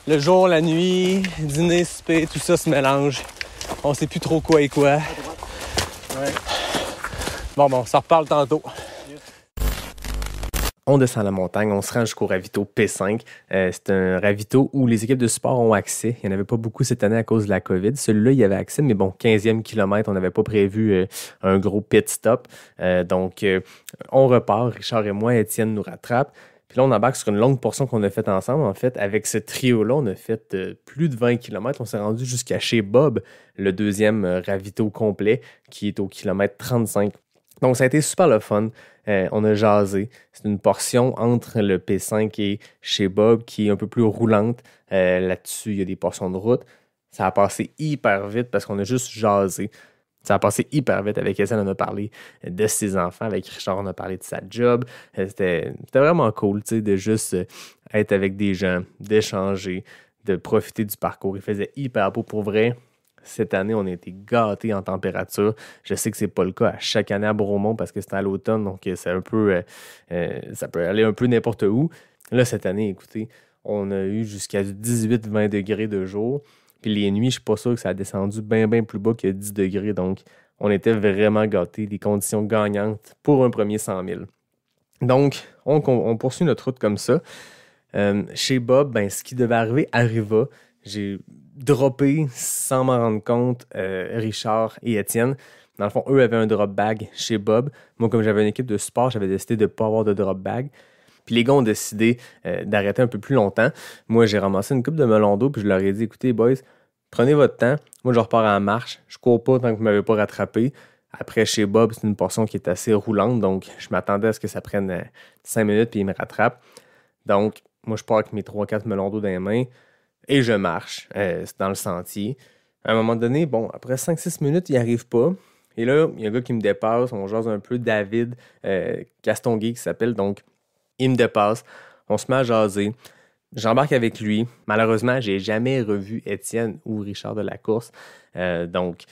le jour, la nuit, dîner, souper, tout ça se mélange. On sait plus trop quoi et quoi. Ouais. Bon, on s'en reparle tantôt. On descend la montagne, on se rend jusqu'au ravito P5. C'est un ravito où les équipes de support ont accès. Il n'y en avait pas beaucoup cette année à cause de la COVID. Celui-là, il y avait accès, mais bon, 15e kilomètre, on n'avait pas prévu un gros pit stop. Donc, on repart. Richard et moi, Étienne nous rattrape. Puis là, on embarque sur une longue portion qu'on a faite ensemble. En fait, avec ce trio-là, on a fait plus de 20 km. On s'est rendu jusqu'à chez Bob, le deuxième ravito complet, qui est au kilomètre 35. Donc, ça a été super le fun. On a jasé. C'est une portion entre le P5 et chez Bob qui est un peu plus roulante. Là-dessus, il y a des portions de route. Ça a passé hyper vite parce qu'on a juste jasé. Ça a passé hyper vite. Avec Étienne, on a parlé de ses enfants. Avec Richard, on a parlé de sa job. C'était vraiment cool, tu sais, de juste être avec des gens, d'échanger, de profiter du parcours. Il faisait hyper beau pour vrai. Cette année, on a été gâtés en température. Je sais que c'est pas le cas à chaque année à Bromont parce que c'est à l'automne, donc c'est un peu, ça peut aller un peu n'importe où. Là, cette année, écoutez, on a eu jusqu'à 18-20 degrés de jour. Puis les nuits, je suis pas sûr que ça a descendu bien plus bas que 10 degrés. Donc, on était vraiment gâtés. Des conditions gagnantes pour un premier 100 000. Donc, on poursuit notre route comme ça. Chez Bob, ben, ce qui devait arriver arriva. J'ai droppé, sans m'en rendre compte, Richard et Étienne. Dans le fond, eux avaient un drop bag chez Bob. Moi, comme j'avais une équipe de support, j'avais décidé de ne pas avoir de drop bag. Puis les gars ont décidé d'arrêter un peu plus longtemps. Moi, j'ai ramassé une coupe de melon d'eau, puis je leur ai dit, écoutez, boys, prenez votre temps. Moi, je repars en marche. Je cours pas tant que vous ne m'avez pas rattrapé. Après, chez Bob, c'est une portion qui est assez roulante, donc je m'attendais à ce que ça prenne 5 minutes, puis il me rattrape. Donc, moi, je pars avec mes 3-4 melons d'eau dans les mains. Et je marche, c'est dans le sentier. À un moment donné, bon, après 5-6 minutes, il n'y arrive pas. Et là, il y a un gars qui me dépasse, on jase un peu, David Castonguay qui s'appelle, donc il me dépasse, on se met à jaser. J'embarque avec lui. Malheureusement, j'ai jamais revu Étienne ou Richard de la course. Donc,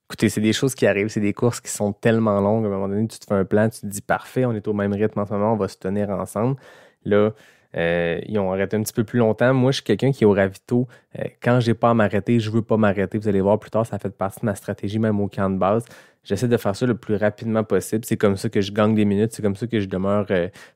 écoutez, c'est des choses qui arrivent, c'est des courses qui sont tellement longues. À un moment donné, tu te fais un plan, tu te dis parfait, on est au même rythme en ce moment, on va se tenir ensemble. Là, ils ont arrêté un petit peu plus longtemps. Moi, je suis quelqu'un qui est au ravito. Quand j'ai pas à m'arrêter, je veux pas m'arrêter. Vous allez voir plus tard, ça fait partie de ma stratégie, même au camp de base. J'essaie de faire ça le plus rapidement possible. C'est comme ça que je gagne des minutes. C'est comme ça que je demeure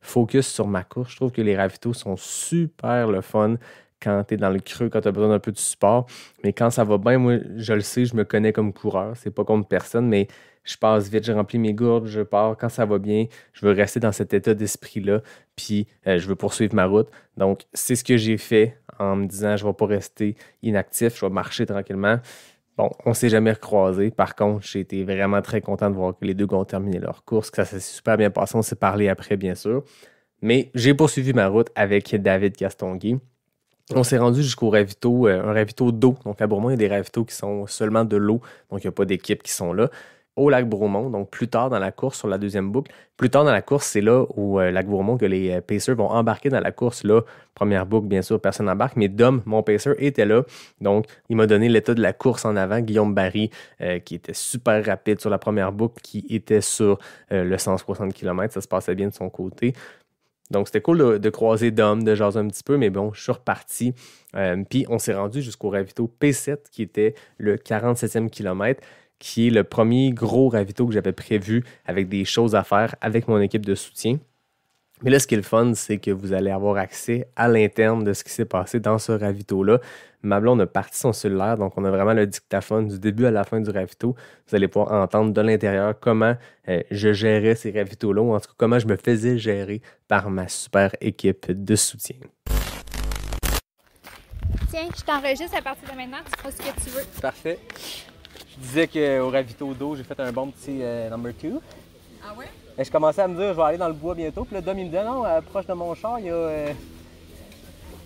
focus sur ma course. Je trouve que les ravitos sont super le fun quand tu es dans le creux, quand tu as besoin d'un peu de support. Mais quand ça va bien, moi, je le sais, je me connais comme coureur. C'est pas contre personne, mais je passe vite, je remplis mes gourdes, je pars. Quand ça va bien, je veux rester dans cet état d'esprit-là, puis je veux poursuivre ma route. Donc, c'est ce que j'ai fait en me disant, je ne vais pas rester inactif, je vais marcher tranquillement. Bon, on ne s'est jamais recroisés. Par contre, j'ai été vraiment très content de voir que les deux ont terminé leur course, que ça s'est super bien passé. On s'est parlé après, bien sûr. Mais j'ai poursuivi ma route avec David Castonguay. On s'est rendu jusqu'au ravito, un ravito d'eau. Donc, à Bromont, il y a des ravitos qui sont seulement de l'eau. Donc, il n'y a pas d'équipe qui sont là. Au lac Bromont, donc plus tard dans la course, sur la deuxième boucle. Plus tard dans la course, c'est là au lac Bromont que les Pacers vont embarquer dans la course. Là, première boucle, bien sûr, personne n'embarque, mais Dom, mon Pacer, était là. Donc, il m'a donné l'état de la course en avant. Guillaume Barry, qui était super rapide sur la première boucle, qui était sur le 160 km. Ça se passait bien de son côté. Donc, c'était cool de croiser Dom, de jaser un petit peu, mais bon, je suis reparti. Puis, on s'est rendu jusqu'au ravito P7, qui était le 47e kilomètre, qui est le premier gros ravito que j'avais prévu avec des choses à faire avec mon équipe de soutien. Mais là, ce qui est le fun, c'est que vous allez avoir accès à l'interne de ce qui s'est passé dans ce ravito-là. Ma blonde a parti son cellulaire, donc on a vraiment le dictaphone du début à la fin du ravito. Vous allez pouvoir entendre de l'intérieur comment je gérais ces ravitos-là, ou en tout cas comment je me faisais gérer par ma super équipe de soutien. Tiens, je t'enregistre à partir de maintenant, tu feras ce que tu veux. Parfait. Je disais qu'au ravito d'eau, j'ai fait un bon petit number 2. Ah ouais? Et je commençais à me dire, je vais aller dans le bois bientôt. Puis là, Dom, il me dit, non, proche de mon char, il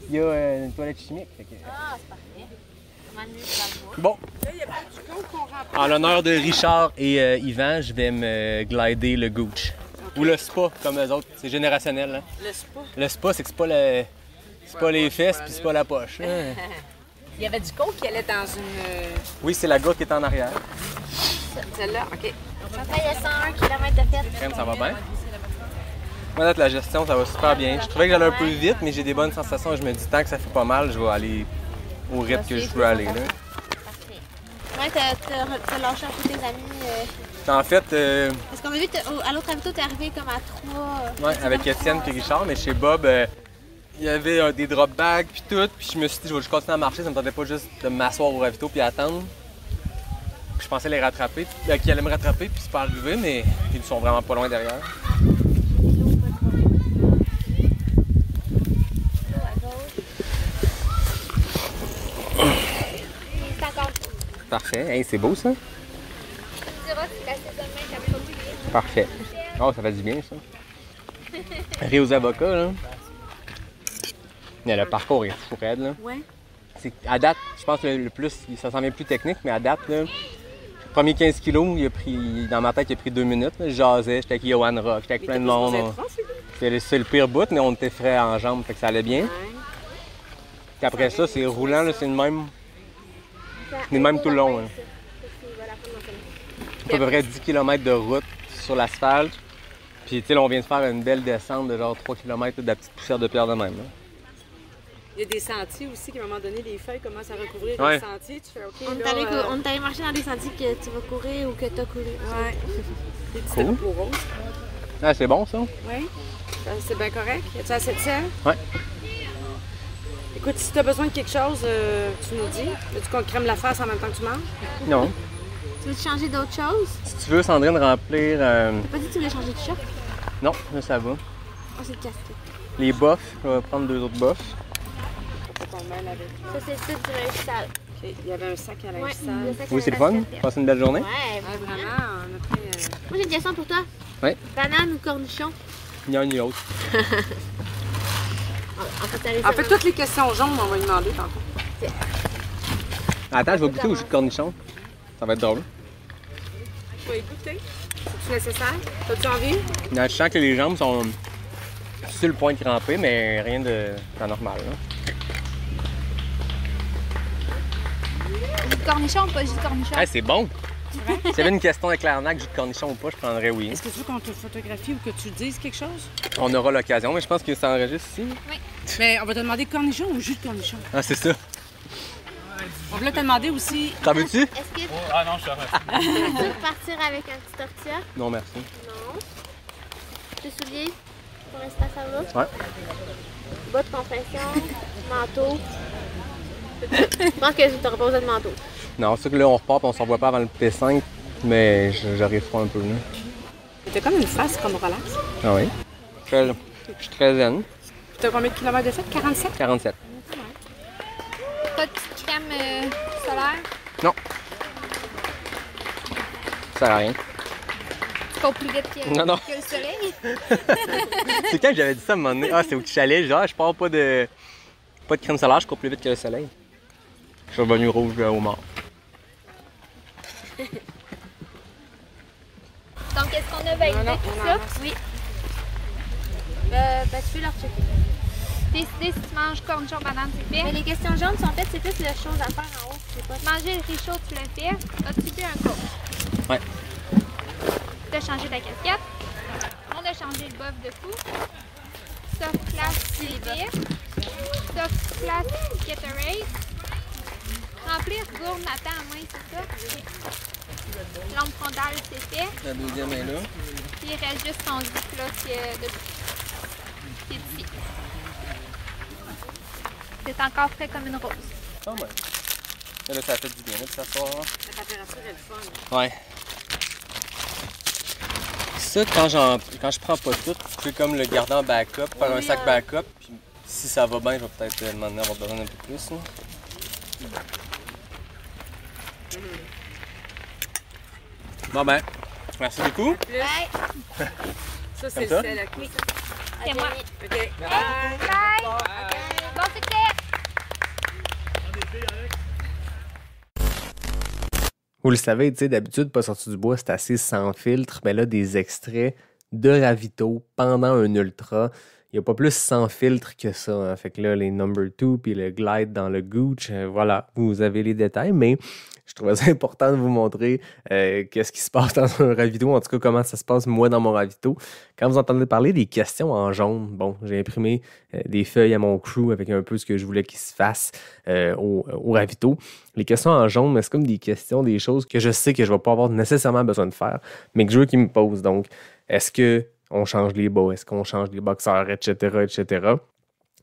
y a une toilette chimique. Ah, c'est parfait. Comment mieux dans le bois? Bon. Là, il y a pas du coup qu'on remplace. En l'honneur de Richard et Yvan, je vais me glider le Gooch. Okay. Ou le spa, comme eux autres. C'est générationnel. Hein? Le spa? Le spa, c'est que c'est pas les fesses puis c'est pas la poche. Il y avait du coke qui allait dans une... Oui, c'est la goutte qui est en arrière. Celle-là, OK. Ça fait 101 km de fête. Crème, ça va bien? Moi, la gestion, ça va super bien. Je trouvais que j'allais un peu vite, mais j'ai des bonnes sensations. Je me dis, tant que ça fait pas mal, je vais aller au rythme que je veux aller. Là. Parfait. Ouais, t'as lâché un peu tes amis. En fait... Parce qu'on a vu qu'à l'autre ravito, t'es arrivé comme à 3... Oui, avec Étienne et Richard, mais chez Bob... il y avait des drop bags puis tout, puis je me suis dit je vais juste continuer à marcher, ça me tentait pas juste de m'asseoir au ravito puis attendre. Puis je pensais les rattraper, qu'ils allaient me rattraper puis c'est pas arrivé, mais ils sont vraiment pas loin derrière. Parfait, hey, c'est beau ça. carottes, c'est l'assaisonnement, t'as pas oublié. Parfait. Oh, ça fait du bien, ça. Riz aux avocats, là. Mais le parcours est fou raide, là. Ouais. À date, je pense que le plus, ça s'en vient plus technique, mais à date, là, le premier 15 kilos, dans ma tête, il a pris 2 minutes. Là. Je jasais, j'étais avec Johan Rock, j'étais avec plein de monde. C'est le pire bout, mais on était frais en jambes, fait que ça allait bien. Ouais. Puis après ça, c'est roulant, là, c'est le même. C'est le même tout le long. Là. À peu près 10 km de route sur l'asphalte. Puis, tu sais, là, on vient de faire une belle descente de genre 3 km de la petite poussière de pierre de même. Là. Il y a des sentiers aussi, qu'à un moment donné, les feuilles commencent à recouvrir Ouais. les sentiers. Tu fais OK, On est allé marcher dans des sentiers que tu vas courir ou que tu as couru. Ouais. Des petits Cool. drapeaux roses. Ah, c'est bon, ça? Oui. C'est bien correct. Y a-tu assez de sel? Ouais. Écoute, si tu as besoin de quelque chose, tu nous dis. Veux-tu qu'on te crème la face en même temps que tu manges? Non. Tu veux te changer d'autre chose? Si tu veux, Sandrine, remplir... T'as pas dit que tu voulais changer de shirt? Non, là, ça va. Oh, c'est le casquette. Les boffs, je vais prendre 2 autres boffs. Ça tombe bien avec. Ça, c'est tout du linge sale. OK. Il y avait un sac à linge Ouais, sale. le sac Oui, à c'est le fun. basket. Passe une belle journée. Ouais, Ouais, vraiment, on a pris... Moi, j'ai une question pour toi. Ouais. Banane ou cornichon? Ni un ni l'autre. En fait, toutes les questions jaunes, on va lui demander tantôt. Attends, je vais goûter au jus de cornichon. Ça va être drôle. Tu vas écouter. C'est-tu nécessaire? T'as-tu envie? Je sens que les jambes sont sur le point de cramper, mais rien de normal. Là. Jus de cornichon ou pas jus de cornichon? Hey, c'est bon! S'il y avait une question avec Clarnac, jus de cornichon ou pas, je prendrais oui. Est-ce que tu veux qu'on te photographie ou que tu dises quelque chose? On aura l'occasion, mais je pense que ça enregistre ici. Mais on va te demander cornichon ou jus de cornichon. Ah, c'est ça. On voulait te demander aussi... T'en veux-tu? Est-ce que tu Ah non, je te remercie. veux partir avec un petit tortilla? Non, merci. Non. Tes souliers? Pour l'instant, ça va? Ouais. Bas de compression, manteau. Je pense que tu n'auras pas besoin de manteau. Non, c'est que là, on repart et on s'en voit pas avant le P5, mais j'arrive froid un peu. Là. T'as comme une face comme relax. Ah oui? Je suis très zen. T'as combien de kilomètres de fait? 47? 47. Pas de petite crème solaire? Non. Ça sert à rien. Tu cours plus vite que, Non, non. que le soleil? C'est quand j'avais dit ça à un moment donné? Ah, c'est au petit chalet. Je dis, je pars pas de crème solaire, je cours plus vite que le soleil. Je suis revenu rouge au mort. Donc, est-ce qu'on a validé Non, tout non, ça? non. Oui. Tu peux leur checker. Décider si tu manges cornichon banane, c'est fait. Mais les questions jaunes sont faites, c'est plus les choses à faire en haut. C'est pas... Manger le riz chaud, tu l'as fait. As-tu bu un coke? Ouais. Tu as changé ta casquette. On a changé le bof de cou. Soft class Sylvie. Soft class Gatorade. Remplir gourde matin à main, c'est ça? Lampe frontale, c'est fait. La deuxième est là. Puis il reste juste ton ziploc qui est ici. C'est encore frais comme une rose. Ah ouais. Là, ça fait du bien, là, de s'asseoir. La température est le fun. Ouais. Ça, quand je prends pas tout, je peux comme le garder en backup, faire un sac backup, puis si ça va bien, je vais peut-être demander avoir besoin d'un peu plus. Là. Bon ben, merci beaucoup. Ouais. Ça, c'est Comme ça? le sel à cuire. C'est moi. OK. Bye! Bon succès! Vous le savez, tu sais, d'habitude, Pas sorti du bois, c'est assez sans filtre. Mais là, des extraits de ravito pendant un ultra. Il n'y a pas plus sans filtre que ça. Hein. Fait que là, les number 2 puis le glide dans le gooch, voilà, vous avez les détails. Mais je trouvais ça important de vous montrer qu'est-ce qui se passe dans un ravito. En tout cas, comment ça se passe, moi, dans mon ravito. Quand vous entendez parler des questions en jaune, bon, j'ai imprimé des feuilles à mon crew avec un peu ce que je voulais qu'il se fasse au ravito. Les questions en jaune, mais c'est comme des questions, des choses que je sais que je ne vais pas avoir nécessairement besoin de faire, mais que je veux qu'ils me posent. Donc, est-ce qu'on change les bas? Est-ce qu'on change les boxeurs, etc., etc.?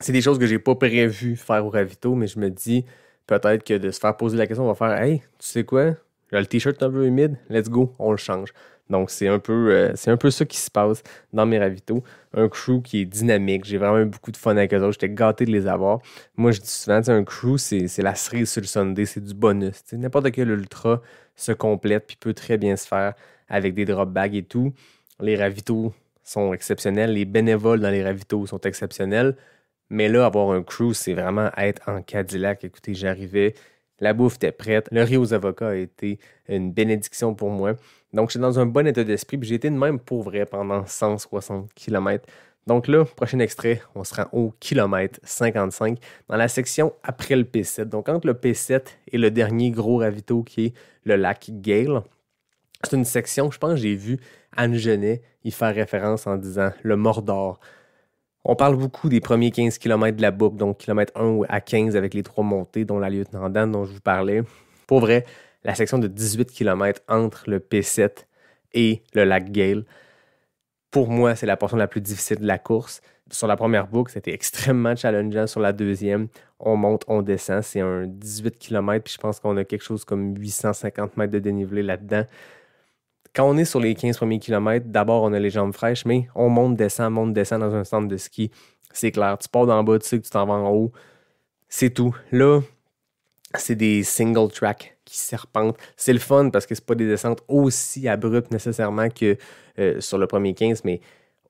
C'est des choses que j'ai pas prévu faire au ravito, mais je me dis peut-être que de se faire poser la question, on va faire « Hey, tu sais quoi? Le t-shirt est un peu humide, let's go, on le change. Donc, c'est un peu ça qui se passe dans mes ravitaux. Un crew qui est dynamique. J'ai vraiment eu beaucoup de fun avec eux autres. J'étais gâté de les avoir. Moi, je dis souvent, un crew, c'est la cerise sur le sundae, c'est du bonus. T'sais, n'importe quel ultra se complète puis peut très bien se faire avec des drop bags et tout. Les ravitaux sont exceptionnels. Les bénévoles dans les ravitaux sont exceptionnels. Mais là, avoir un crew, c'est vraiment être en Cadillac. Écoutez, j'arrivais, la bouffe était prête. Le riz aux avocats a été une bénédiction pour moi. Donc, j'étais dans un bon état d'esprit, puis j'ai été de même pour vrai pendant 160 km. Donc là, prochain extrait, on se rend au kilomètre 55 dans la section après le P7. Donc, entre le P7 et le dernier gros ravito qui est le lac Gale, c'est une section, je pense que j'ai vu Anne Genet y faire référence en disant le Mordor. On parle beaucoup des premiers 15 km de la boucle, donc kilomètre 1 à 15 avec les 3 montées, dont la lieutenant Dan dont je vous parlais. Pour vrai, la section de 18 km entre le P7 et le lac Gale, pour moi, c'est la portion la plus difficile de la course. Sur la première boucle, c'était extrêmement challengeant. Sur la deuxième, on monte, on descend. C'est un 18 km, puis je pense qu'on a quelque chose comme 850 mètres de dénivelé là-dedans. Quand on est sur les 15 premiers kilomètres, d'abord, on a les jambes fraîches, mais on monte, descend dans un centre de ski. C'est clair, tu pars d'en bas, tu sais que tu t'en vas en haut. C'est tout. Là, c'est des single track qui serpentent. C'est le fun parce que c'est pas des descentes aussi abruptes nécessairement que sur le premier 15, mais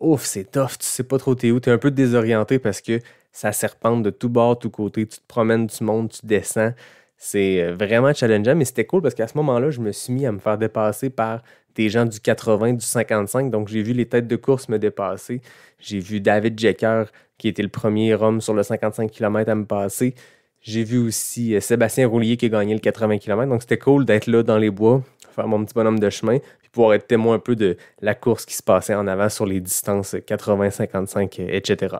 ouf, c'est tough. Tu sais pas trop t'es où. T'es un peu désorienté parce que ça serpente de tout bord, tout côté. Tu te promènes, tu montes, tu descends. C'est vraiment challengeant, mais c'était cool parce qu'à ce moment-là, je me suis mis à me faire dépasser par des gens du 80, du 55. Donc, j'ai vu les têtes de course me dépasser. J'ai vu David Jecker, qui était le premier homme sur le 55 km à me passer. J'ai vu aussi Sébastien Roulier qui a gagné le 80 km. Donc, c'était cool d'être là dans les bois, faire mon petit bonhomme de chemin, puis pouvoir être témoin un peu de la course qui se passait en avant sur les distances 80, 55, etc.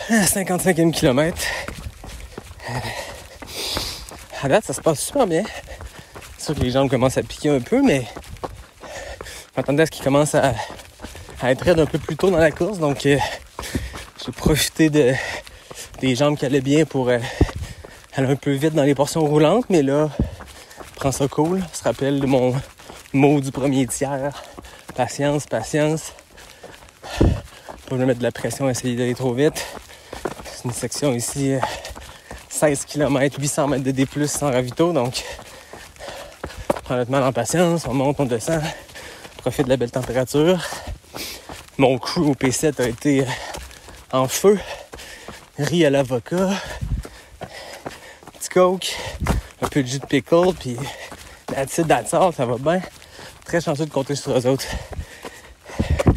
55e kilomètre. À date, ça se passe super bien. C'est sûr que les jambes commencent à piquer un peu, mais je m'attendais à ce qu'ils commencent à être raides un peu plus tôt dans la course. Donc, j'ai profité des jambes qui allaient bien pour aller un peu vite dans les portions roulantes. Mais là, prends ça cool. On se rappelle de mon mot du premier tiers. Patience, patience. Pas me mettre de la pression, essayer d'aller trop vite. C'est une section ici, 16 km, 800 mètres de D+, sans ravito. Donc, prends notre mal en patience. On monte, on descend. Profite de la belle température. Mon crew au P7 a été en feu. Riz à l'avocat, petit coke, un peu de jus de pickle, puis that's all, ça va bien. Très chanceux de compter sur eux autres. Je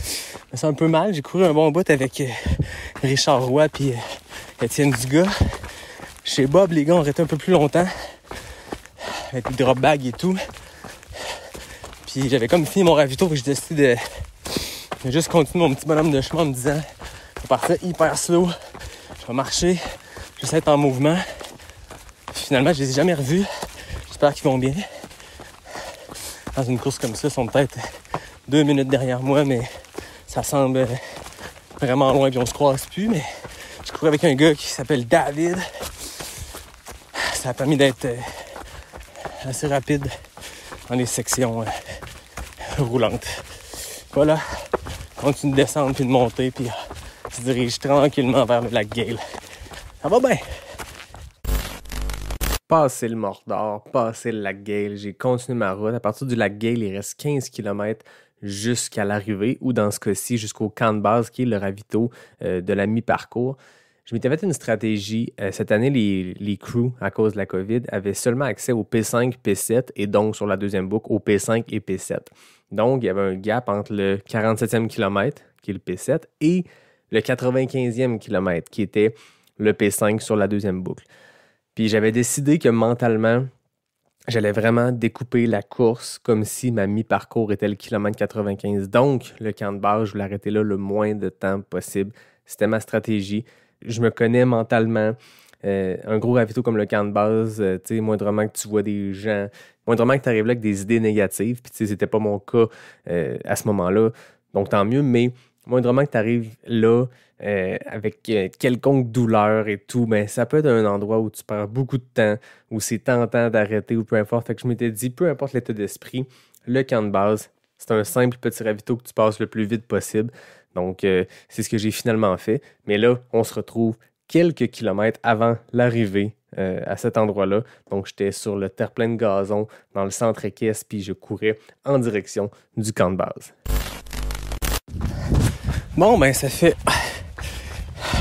me sens un peu mal, j'ai couru un bon bout avec Richard Roy puis Étienne Dugas. Chez Bob, les gars ont resté un peu plus longtemps, avec les drop bags et tout. Puis j'avais comme fini mon ravito, et j'ai décidé de juste continuer mon petit bonhomme de chemin en me disant je vais partir hyper slow. Je vais marcher, je vais être en mouvement. Puis finalement, je les ai jamais revus. J'espère qu'ils vont bien. Dans une course comme ça, ils sont peut-être 2 minutes derrière moi, mais ça semble vraiment loin, puis on se croise plus. Mais je courais avec un gars qui s'appelle David. Ça a permis d'être assez rapide dans les sections roulantes. Voilà, continue de descendre puis de monter, puis se dirige tranquillement vers le lac Gale. Ça va bien. Passer le Mordor, passer le lac Gale, j'ai continué ma route. À partir du lac Gale, il reste 15 km jusqu'à l'arrivée, ou dans ce cas-ci, jusqu'au camp de base, qui est le ravito de la mi-parcours. Je m'étais fait une stratégie. Cette année, les crews, à cause de la COVID, avaient seulement accès au P5, P7, et donc, sur la deuxième boucle, au P5 et P7. Donc, il y avait un gap entre le 47e kilomètre, qui est le P7, et le 95e kilomètre, qui était le P5 sur la deuxième boucle. Puis j'avais décidé que mentalement, j'allais vraiment découper la course comme si ma mi-parcours était le kilomètre 95. Donc, le camp de base, je voulais arrêter là le moins de temps possible. C'était ma stratégie. Je me connais mentalement. Un gros ravito comme le camp de base, tu sais, moindrement que tu vois des gens, moindrement que tu arrives là avec des idées négatives, puis tu sais, c'était pas mon cas à ce moment-là. Donc, tant mieux, mais moindrement que tu arrives là avec quelconque douleur et tout, ben, ça peut être un endroit où tu perds beaucoup de temps, où c'est tentant d'arrêter ou peu importe. Fait que je m'étais dit, peu importe l'état d'esprit, le camp de base, c'est un simple petit ravito que tu passes le plus vite possible. Donc, c'est ce que j'ai finalement fait. Mais là, on se retrouve quelques kilomètres avant l'arrivée à cet endroit-là. Donc, j'étais sur le terre-plein de gazon dans le centre équestre, puis je courais en direction du camp de base. Bon, ben ça fait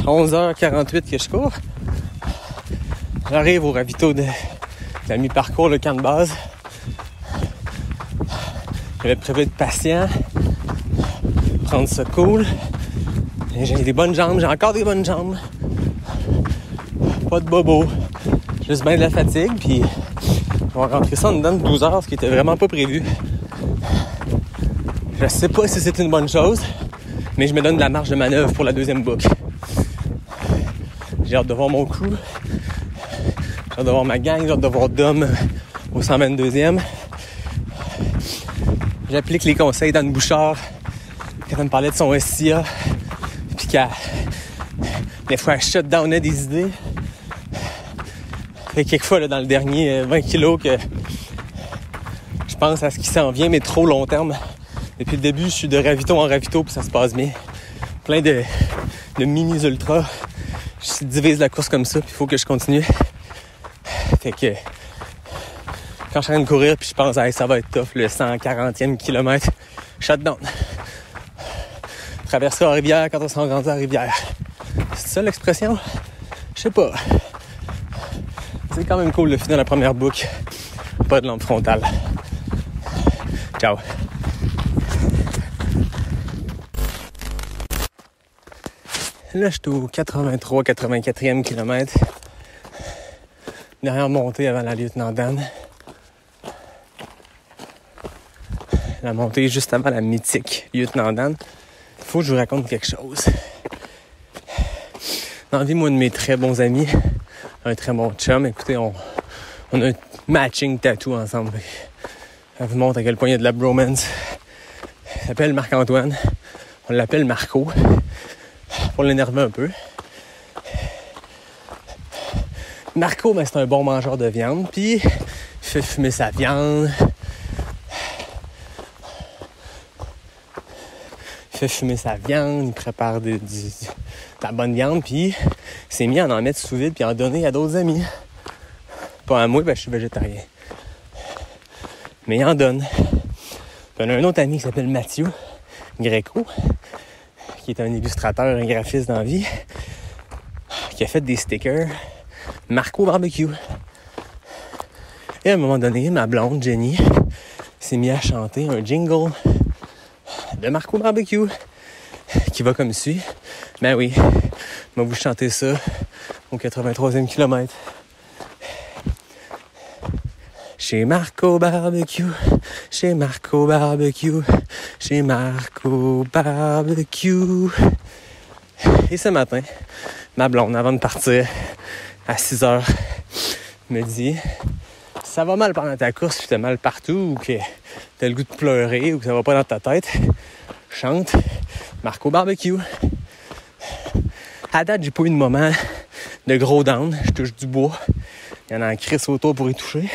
11h48 que je cours. J'arrive au ravito de la mi-parcours, le camp de base. Je vais prévu être patient, prendre ça cool. J'ai des bonnes jambes, j'ai encore des bonnes jambes. Pas de bobo, juste bien de la fatigue, puis on va rentrer ça en dedans de 12 heures, ce qui était vraiment pas prévu. Je sais pas si c'est une bonne chose, mais je me donne de la marge de manœuvre pour la deuxième boucle. J'ai hâte de voir mon crew, j'ai hâte de voir ma gang, j'ai hâte de voir Dom au 122e. J'applique les conseils d'Anne Bouchard quand elle me parlait de son SIA, puis qu'elle, des fois, elle shutdownait des idées. Fait quelquefois, là, dans le dernier 20 kilos, que je pense à ce qui s'en vient, mais trop long terme. Depuis le début, je suis de ravito en ravito, puis ça se passe bien. Plein de mini-ultras. Je divise la course comme ça, puis il faut que je continue. Fait que quand je suis en train de courir, puis je pense, hey, ça va être tough, le 140e kilomètre, shutdown. Traverser la rivière quand on s'en grandit à la rivière. C'est ça l'expression? Je sais pas. C'est quand même cool de finir la première boucle. Pas de lampe frontale. Ciao. Là, je suis au 83-84e kilomètre. Dernière montée avant la Lieutenant Dan. La montée juste avant la mythique Lieutenant Dan. Il faut que je vous raconte quelque chose. Dans la vie, moi, de mes très bons amis, un très bon chum, écoutez, on a un matching tattoo ensemble. Ça vous montre à quel point il y a de la bromance. Il s'appelle Marc-Antoine. On l'appelle Marco. Pour l'énerver un peu. Marco, ben, c'est un bon mangeur de viande, puis il fait fumer sa viande. Il fait fumer sa viande, il prépare de la bonne viande, puis il s'est mis à en mettre sous vide puis à en donner à d'autres amis. Pas à moi, ben, je suis végétarien. Mais il en donne. Puis on a un autre ami qui s'appelle Mathieu Greco, qui est un illustrateur, un graphiste dans la vie, qui a fait des stickers Marco Barbecue. Et à un moment donné, ma blonde, Jenny, s'est mise à chanter un jingle de Marco Barbecue qui va comme suit. Ben oui, je vais vous chanter ça au 83e kilomètre. Chez Marco Barbecue, chez Marco Barbecue, chez Marco Barbecue. Et ce matin, ma blonde, avant de partir à 6 heures, me dit « Ça va mal pendant ta course, tu t'as mal partout, ou que t'as le goût de pleurer, ou que ça va pas dans ta tête, chante Marco Barbecue. » À date, j'ai pas eu de moment de gros down, je touche du bois. Il y en a un crisse autour pour y toucher.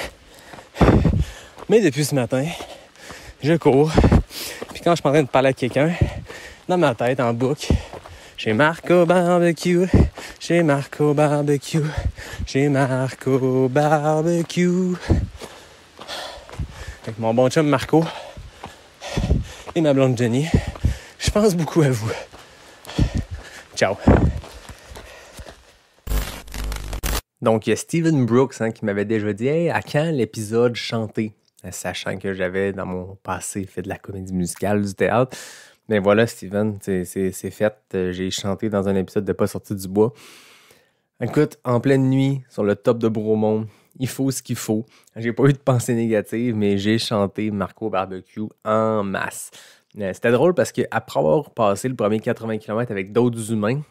Mais depuis ce matin, je cours. Puis quand je suis en train de parler à quelqu'un, dans ma tête, en boucle, chez Marco Barbecue, chez Marco Barbecue, chez Marco Barbecue. Avec mon bon chum Marco et ma blonde Jenny, je pense beaucoup à vous. Ciao. Donc, il y a Steven Brooks qui m'avait déjà dit « Hey, à quand l'épisode chanté? » Sachant que j'avais, dans mon passé, fait de la comédie musicale, du théâtre. Mais voilà, Steven, c'est fait. J'ai chanté dans un épisode de Pas sorti du bois. Écoute, en pleine nuit, sur le top de Bromont, il faut ce qu'il faut. J'ai pas eu de pensée négative, mais j'ai chanté Marco Barbecue en masse. C'était drôle parce qu'après avoir passé le premier 80 km avec d'autres humains,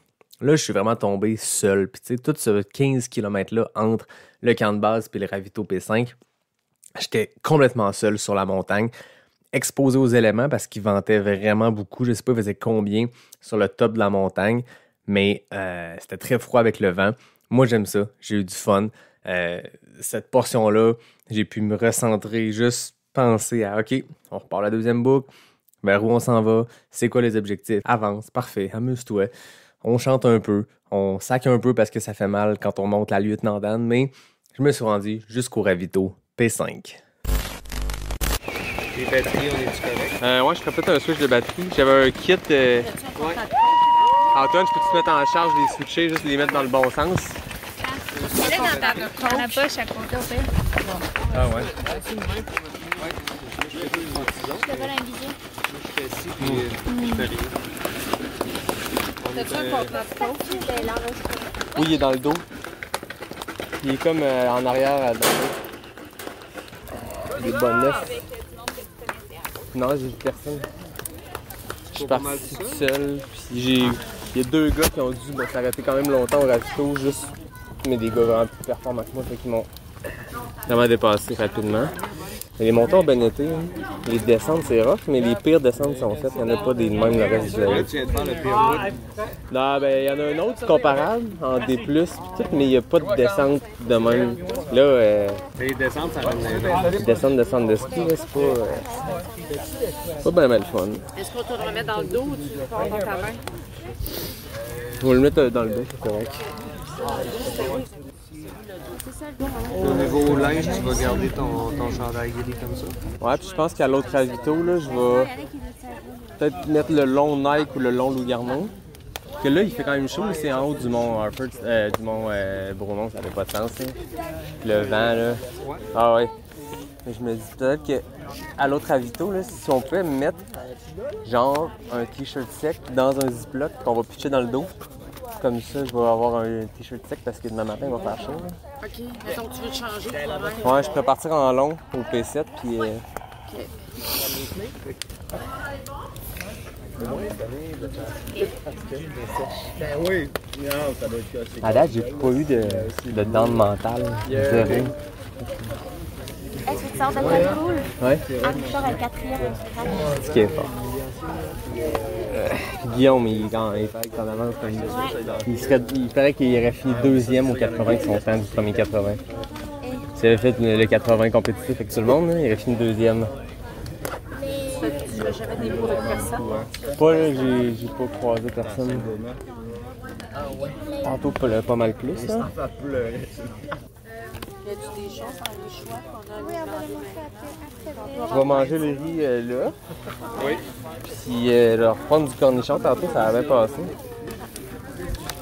là, je suis vraiment tombé seul. Puis tu sais, tout ce 15 km-là entre le camp de base et le ravito P5, j'étais complètement seul sur la montagne. exposé aux éléments parce qu'il ventait vraiment beaucoup. Je ne sais pas, il faisait combien sur le top de la montagne, mais c'était très froid avec le vent. Moi, j'aime ça. J'ai eu du fun. Cette portion-là, j'ai pu me recentrer, juste penser à « OK, on repart la deuxième boucle. Vers où on s'en va? C'est quoi les objectifs? Avance, parfait, amuse-toi. » On chante un peu, on sac un peu parce que ça fait mal quand on monte la Lieutenant Dan, mais je me suis rendu jusqu'au ravito P5. Les batteries, on est-tu correct? Ouais, je ferais peut-être un switch de batterie. J'avais un kit. Ouais. Antoine, je peux te mettre en charge les switcher, juste les mettre dans le bon sens? Elle est dans la poche à côté, au pire. Ah ouais. Je te vole un bisou. Je fais ici, puis je fais rien. T'as-tu un contrat de coach? Oui, il est dans le dos. Il est comme en arrière dans le dos. Il est bon neuf. Non, j'ai vu personne. Je suis parti tout seul. Puis il y a 2 gars qui ont dû s'arrêter quand même longtemps au ravito, juste. Mais des gars vraiment plus performants que moi, fait qu'ils m'ont vraiment dépassé rapidement. Mais les montants ont bien été. Hein. Les descentes, c'est rough, mais les pires descentes sont faites. Il n'y en a pas des mêmes le reste du Là, tu viens de faire le pire route. Non, ben, il y en a un autre comparable, en D+, pis tout, mais il n'y a pas de descente de même. Là, Les descentes, ça va les descentes de ski, là, c'est pas bien mal fun. Est-ce qu'on te le remet dans le dos ou tu le prends dans ta main? Je vais le mettre dans le dos, c'est correct. Au niveau linge, tu vas garder ton chandail gris comme ça. Ouais, puis je pense qu'à l'autre ravito, là, je vais peut-être mettre le long Nike ou le long Lou Garneau. Parce que là, il fait quand même chaud, mais c'est en haut du mont Harford, du mont Bromont, ça n'avait pas de sens. Hein. Le vent, là. Ah ouais. Mais je me dis peut-être qu'à l'autre ravito, là, si on pouvait mettre genre un t-shirt sec dans un ziploc qu'on va pitcher dans le dos. Comme ça, je vais avoir un t-shirt sec parce que demain matin, il va faire chaud. Là. OK. Mettons que tu veux te changer pour demain. Ouais, je peux partir en long au P7, puis... OK. Ben oui. Non, ça doit être cassé. À date, j'ai pas eu de dents mentales. Zéro. Est-ce que tu sors de quel cool? Ouais. Ah, tu sors à 4e. Ce qui est fort. Guillaume, il paraît qu'en avance comme il paraît qu'il aurait fini 2e au 80 avec son temps du premier 80. S'il avait fait le 80 compétitif avec tout le monde, là, il aurait fini 2e. Tu n'as jamais des mots avec personne? Pas là, j'ai pas croisé personne. Tantôt pas mal plus. Là. Y a-tu des choses dans les choix qu'on a? Oui, on va le montrer après. Je vais manger le riz là. Oui. Puis leur prendre du cornichon tantôt, ça avait passé.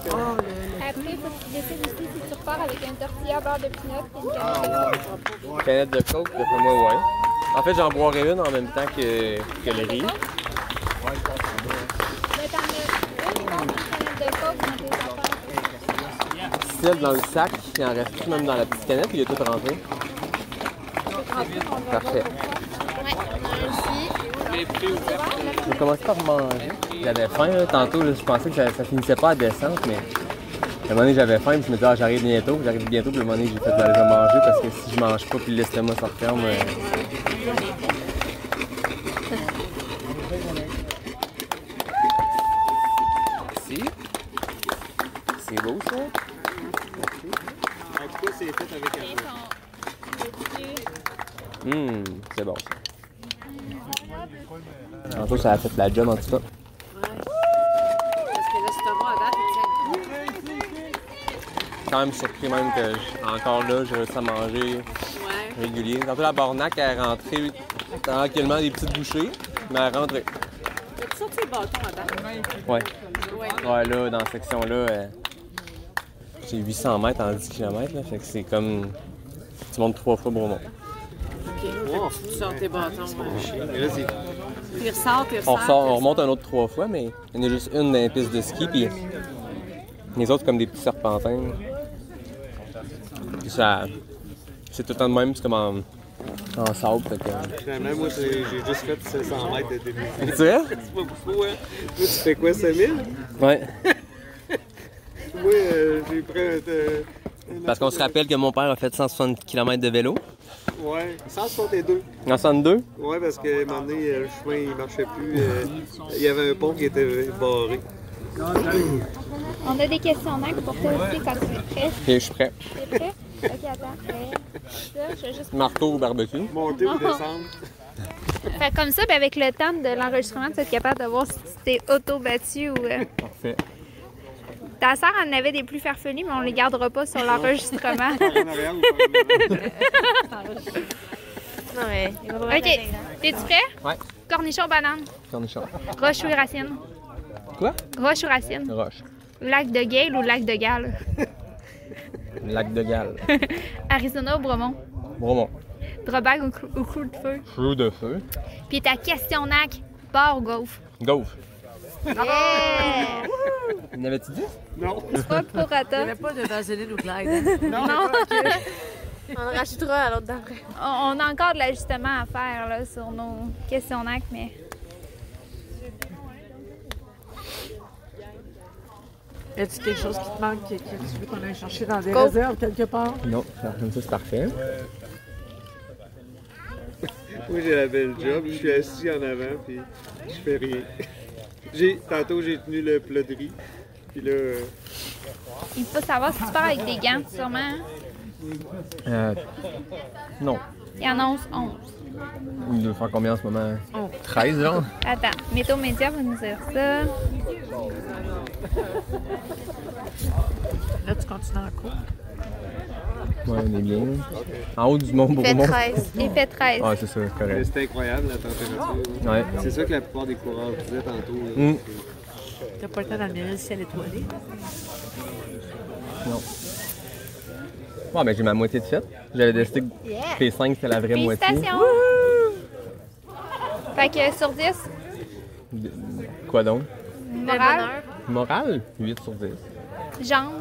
Après, il faut que tu décides aussi si tu repars avec un tortilla beurre de pinot et une canette de coke. Canette de coke, d'après moi, ouais. En fait, j'en boirais une en même temps que le riz. Mais t'en as une canette de coke dans tes affaires. Celle dans le sac, il en reste plus même dans la petite canette, il est tout rentré. Parfait. Ouais, on a un ici. Je vais commencer par manger. J'avais faim, là. Tantôt, là, je pensais que ça finissait pas à descendre, mais à un moment donné, j'avais faim, puis je me disais, j'arrive bientôt, puis à un moment donné, j'ai fait, je vais manger, parce que si je mange pas, puis l'estomac se referme. Merci. C'est beau, ça? En tout cas, c'est fait avec un peu. C'est bon. Tantôt, ça a fait la job, en tout cas. Parce que l'estomac, à date, il tient le coup. Quand même surpris même que encore là, j'ai réussi à manger régulier. Tantôt, la Bornac, elle est rentrée tranquillement des petites bouchées, mais elle est rentrée. As-tu sorti les bâtons à date? Ouais. Ouais, là, dans cette section-là, j'ai 800 mètres en 10 km, là, fait que c'est comme... Tu montes 3 fois Bromont. OK. Wow. Tu sors tes bâtons. Vas-y. Tu ressors. On remonte un autre 3 fois, mais il y en a juste une dans les pistes de ski, puis les autres comme des petits serpentins. Puis ça... C'est tout le temps de même, c'est comme en sable, fait que... Finalement, moi, j'ai juste fait 700 mètres de début. Tu sais? C'est pas beaucoup, hein? Toi, tu fais quoi, 5000? Ouais. Moi, j'ai pris Parce qu'on se rappelle que mon père a fait 160 km de vélo. Ouais, 162. En 62? Ouais, parce qu'à un moment donné, le chemin il marchait plus. Il y avait un pont qui était barré. On a des questionnaires pour toi aussi quand tu es prêt. Ok, je suis prêt. T'es prêt? Ok, attends. Ça, je vais juste... Marteau ou barbecue? Monter ou descendre? Fait comme ça, ben avec le temps de l'enregistrement, tu vas être capable de voir si tu t'es auto-battu ou... Parfait. Ta sœur en avait des plus farfelus, mais on les gardera pas sur l'enregistrement. Non, mais. OK. T'es-tu prêt? Ouais. Cornichon, banane. Cornichon. Roche ou racine? Quoi? Roche ou racine? Roche. Lac de Gale ou lac de Galles? Lac de Galles. Arizona ou Bromont? Bromont. Drawback ou crew de feu? Crew de feu. Puis ta question NAC, bar ou gaufre? Gaufre. Yeah! N'avais-tu dit? Non. C'est pas pour Il n'y Rata. avait pas de vaseline ou Clyde. Non. On le rajoutera à l'autre d'après. On a encore de l'ajustement à faire là, sur nos questions NAC, mais... Y a-tu quelque chose qui te manque, que tu veux qu'on aille chercher dans des Go. réserves quelque part? Non, comme ça c'est parfait. Moi, j'ai la belle job. Je suis assis en avant, puis je fais rien. Tantôt, j'ai tenu le plat de riz. Puis là, Il faut savoir si tu pars avec des gants, sûrement. Non. Il y en a 11. Il doit faire combien en ce moment? 13, genre? Attends, Météo Média va nous dire ça. Là, tu continues en cours. Ouais, on est bien. En haut du mont Il fait Bourmont. 13. Il fait 13. Ah, c'est ça, c'est correct. c'était incroyable la température. Ouais. C'est ça que la plupart des coureurs disaient tantôt. là. Mm. T'as pas le temps d'admirer le ciel étoilé. Non. Ouais, ben j'ai ma moitié de faite. J'avais décidé que P5 c'était la vraie moitié. Félicitations! Fait que sur 10, Quoi donc? moral, Morale? 8 sur 10. jambes,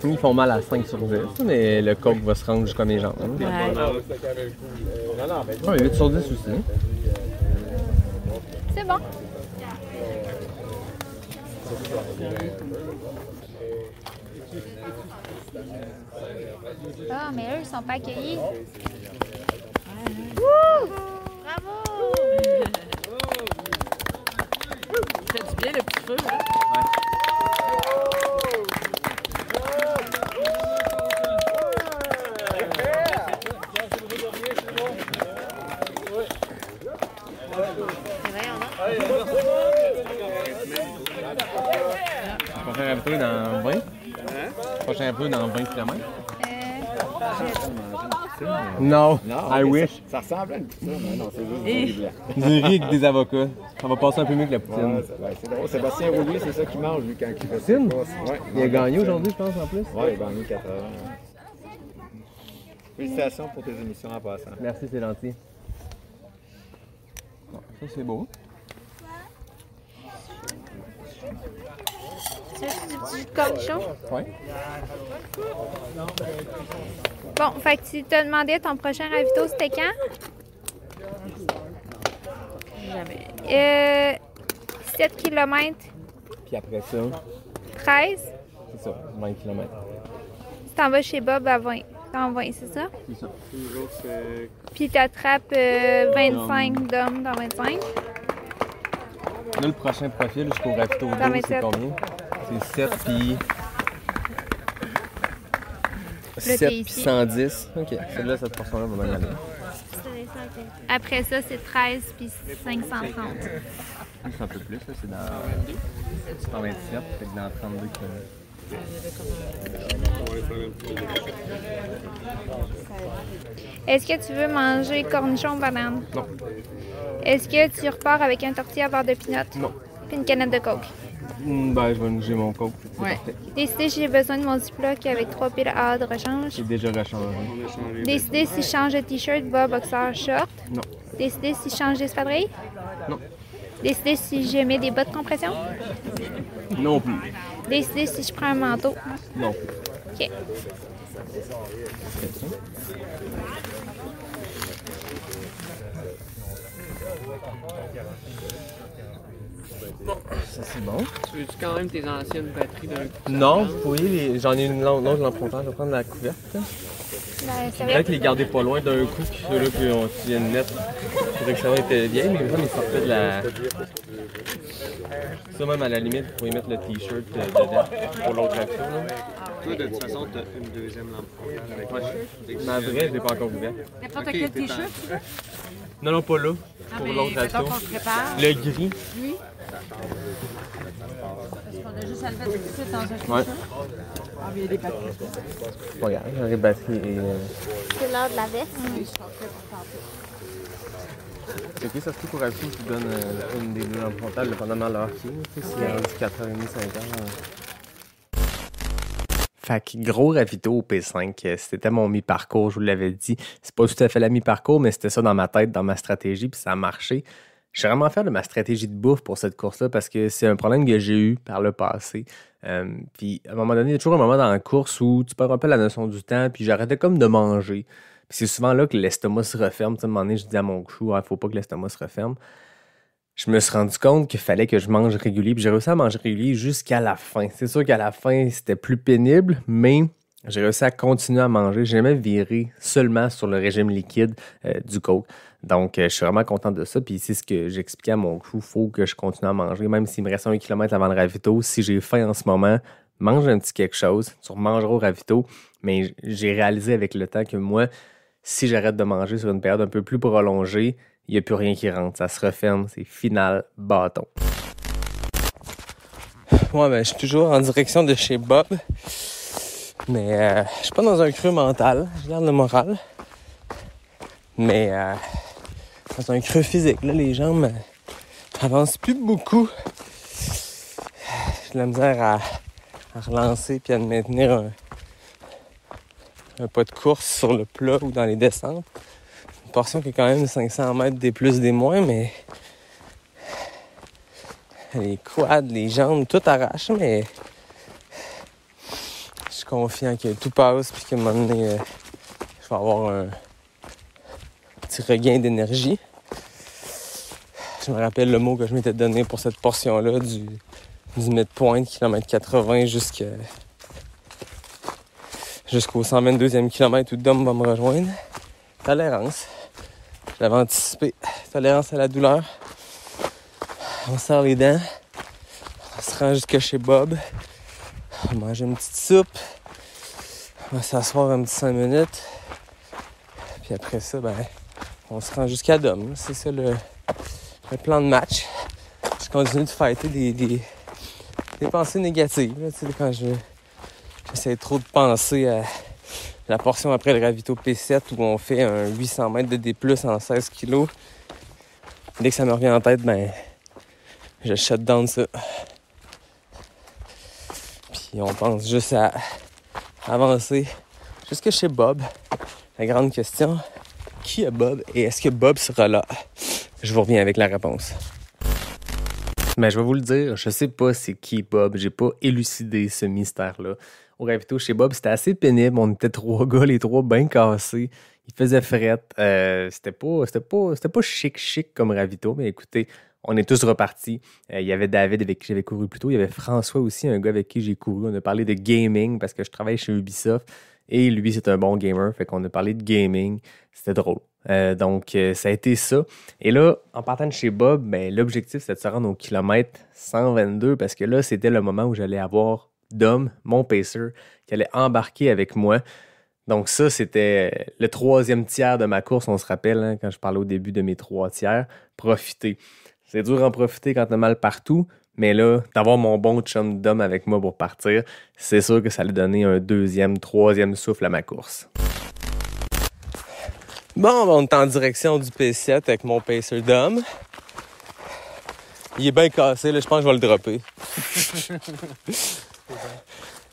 Ils font mal à 5 sur 10, mais le coke va se rendre jusqu'à mes jambes. Ouais. Ouais, 8 sur 10 aussi. c'est bon. Ah, mais eux, ils sont pas accueillis. Bravo! Fait du bien le petit feu, hein? Prochain ravito dans 20? Prochain ravito dans 20 km? Non, I wish. Ça ressemble à une poutine, mais non, c'est juste du blanc. Du riz avec des avocats. Ça va passer un peu mieux que la poutine. Ouais, c'est drôle. Sébastien Roulier, c'est ça qu'il mange, lui, quand il fait Poutine? ses courses. Ouais. Il a gagné aujourd'hui, je pense, en plus. Ouais, il a gagné 4 heures. Félicitations pour tes émissions en passant. Merci, c'est gentil. Bon, ça, c'est beau. Tu veux du jus de cornichon? Ouais. Bon, fait que tu t'as demandé ton prochain ravito, c'était quand? Jamais. 7 km, Puis après ça, 13. c'est ça, 20 km. Tu t'en vas chez Bob à 20. T'en 20, c'est ça? C'est ça. Les autres, c'est Puis t'attrapes 25 d'hommes dans 25. Là, le prochain profil jusqu'au ravito 12, c'est 27. combien? C'est 7 puis... t'es 7 puis ici. 110. OK, celle-là, cette portion-là va bien aller. Après ça, c'est 13 puis 530. C'est un peu plus, là, c'est dans 127, fait que dans 32 km. Est-ce que tu veux manger cornichon banane? Non. Est-ce que tu repars avec un tortilla à beurre de pinot? Non. Puis une canette de coke? Ben, je vais manger mon coke. C'est Ouais. parfait. Décider si j'ai besoin de mon Ziploc avec 3 piles A de rechange. C'est déjà rechangé. Décider si je change de t-shirt, bas, boxer, short. Non. Décider si je change d'espadrille. Non. Décider si je mets des bottes de compression. Non plus. Décider si je prends un manteau. Non. OK. Bon, ça ça c'est bon. Tu veux-tu quand même tes anciennes batteries d'un coup? Non, vous voyez, j'en ai une longue, je l'en prends pas, je vais prendre la couverte. Là. Ça Peut-être les garder pas loin d'un coup, puis ceux-là qui viennent mettre. La direction était vieille, mais comme ils sortaient de la. Ça, même à la limite, vous pouvez mettre le t-shirt dedans pour l'autre action. Toi, de toute façon, t'as une deuxième lampe frontale avec Ma vraie, je l'ai pas encore ouvert. N'importe quel t-shirt, tu veux? Non, pas là. Pour l'autre mettons action. qu'on se prépare. Le gris. Oui. Parce qu'on a juste à le mettre tout de suite dans un t-shirt. Ouais. Ah, mais il y a des batteries. Regarde, j'aurai batterie et. C'est l'heure de la veste. Oui, je suis en train de tenter. C'est ok, ça se peut pour Ravito qui donne une des deux lampes frontales dépendamment de leur pied. Si c'est rendu 4h30, 5h. Fait que gros Ravito au P5, c'était mon mi-parcours, je vous l'avais dit. C'est pas tout à fait la mi-parcours, mais c'était ça dans ma tête, dans ma stratégie, puis ça a marché. Je suis vraiment fier de ma stratégie de bouffe pour cette course-là parce que c'est un problème que j'ai eu par le passé. Puis à un moment donné, il y a toujours un moment dans la course où tu perds un peu la notion du temps, puis j'arrêtais comme de manger. Puis c'est souvent là que l'estomac se referme. Tu sais, à un moment donné, je dis à mon crew, faut pas que l'estomac se referme. Je me suis rendu compte qu'il fallait que je mange régulier. Puis j'ai réussi à manger régulier jusqu'à la fin. C'est sûr qu'à la fin, c'était plus pénible, mais j'ai réussi à continuer à manger. J'ai jamais viré seulement sur le régime liquide du Coke. Donc, je suis vraiment content de ça. Puis c'est ce que j'expliquais à mon crew. Il faut que je continue à manger. Même s'il me reste 1 kilomètre avant le ravito, si j'ai faim en ce moment, mange un petit quelque chose. Tu remangeras au ravito. Mais j'ai réalisé avec le temps que moi, si j'arrête de manger sur une période un peu plus prolongée, il n'y a plus rien qui rentre. Ça se referme. C'est final bâton. Ouais, ben, je suis toujours en direction de chez Bob. Mais je suis pas dans un creux mental. Je garde le moral. Mais dans un creux physique. Là, les jambes avancent plus beaucoup. J'ai de la misère à relancer puis à maintenir un pas de course sur le plat ou dans les descentes. Une portion qui est quand même 500 mètres des plus des moins, mais les quads, les jambes, tout arrache, mais je suis confiant que tout passe puis qu'à un moment donné, je vais avoir un petit regain d'énergie. Je me rappelle le mot que je m'étais donné pour cette portion-là du midpoint, kilomètre 80 jusqu'au 122e kilomètre où Dom va me rejoindre. Tolérance. Je l'avais anticipé. Tolérance à la douleur. On serre les dents. On se rend jusque chez Bob. On va manger une petite soupe. On va s'asseoir un petit 5 minutes. Puis après ça, ben, on se rend jusqu'à Dom. C'est ça le plan de match. Je continue de fighter des pensées négatives. Là, quand j'essaie trop de penser à la portion après le ravito P7 où on fait un 800 mètres de D+, en 16 kilos. Dès que ça me revient en tête, ben, je shut down ça. Puis on pense juste à avancer jusque chez Bob. La grande question, qui est Bob et est-ce que Bob sera là? Je vous reviens avec la réponse. Mais je vais vous le dire, je sais pas c'est qui Bob. J'ai pas élucidé ce mystère-là. Au ravito chez Bob, c'était assez pénible. On était 3 gars, les 3 bien cassés. Il faisait frette. C'était pas chic comme ravito, mais écoutez, on est tous repartis. Il y avait David avec qui j'avais couru plus tôt. Il y avait François aussi, un gars avec qui j'ai couru. On a parlé de gaming parce que je travaille chez Ubisoft. Et lui, c'est un bon gamer. Fait qu'on a parlé de gaming. C'était drôle. Donc, ça a été ça. Et là, en partant de chez Bob, ben, l'objectif, c'était de se rendre au kilomètre 122 parce que là, c'était le moment où j'allais avoir Dom, mon pacer, qui allait embarquer avec moi. Donc ça, c'était le 3e tiers de ma course, on se rappelle, hein, quand je parlais au début de mes 3 tiers. Profiter. C'est dur d'en profiter quand t'as mal partout, mais là, d'avoir mon bon chum Dom avec moi pour partir, c'est sûr que ça allait donner un 2e, 3e souffle à ma course. Bon, on est en direction du P7 avec mon pacer Dom. Il est bien cassé, là, je pense que je vais le dropper.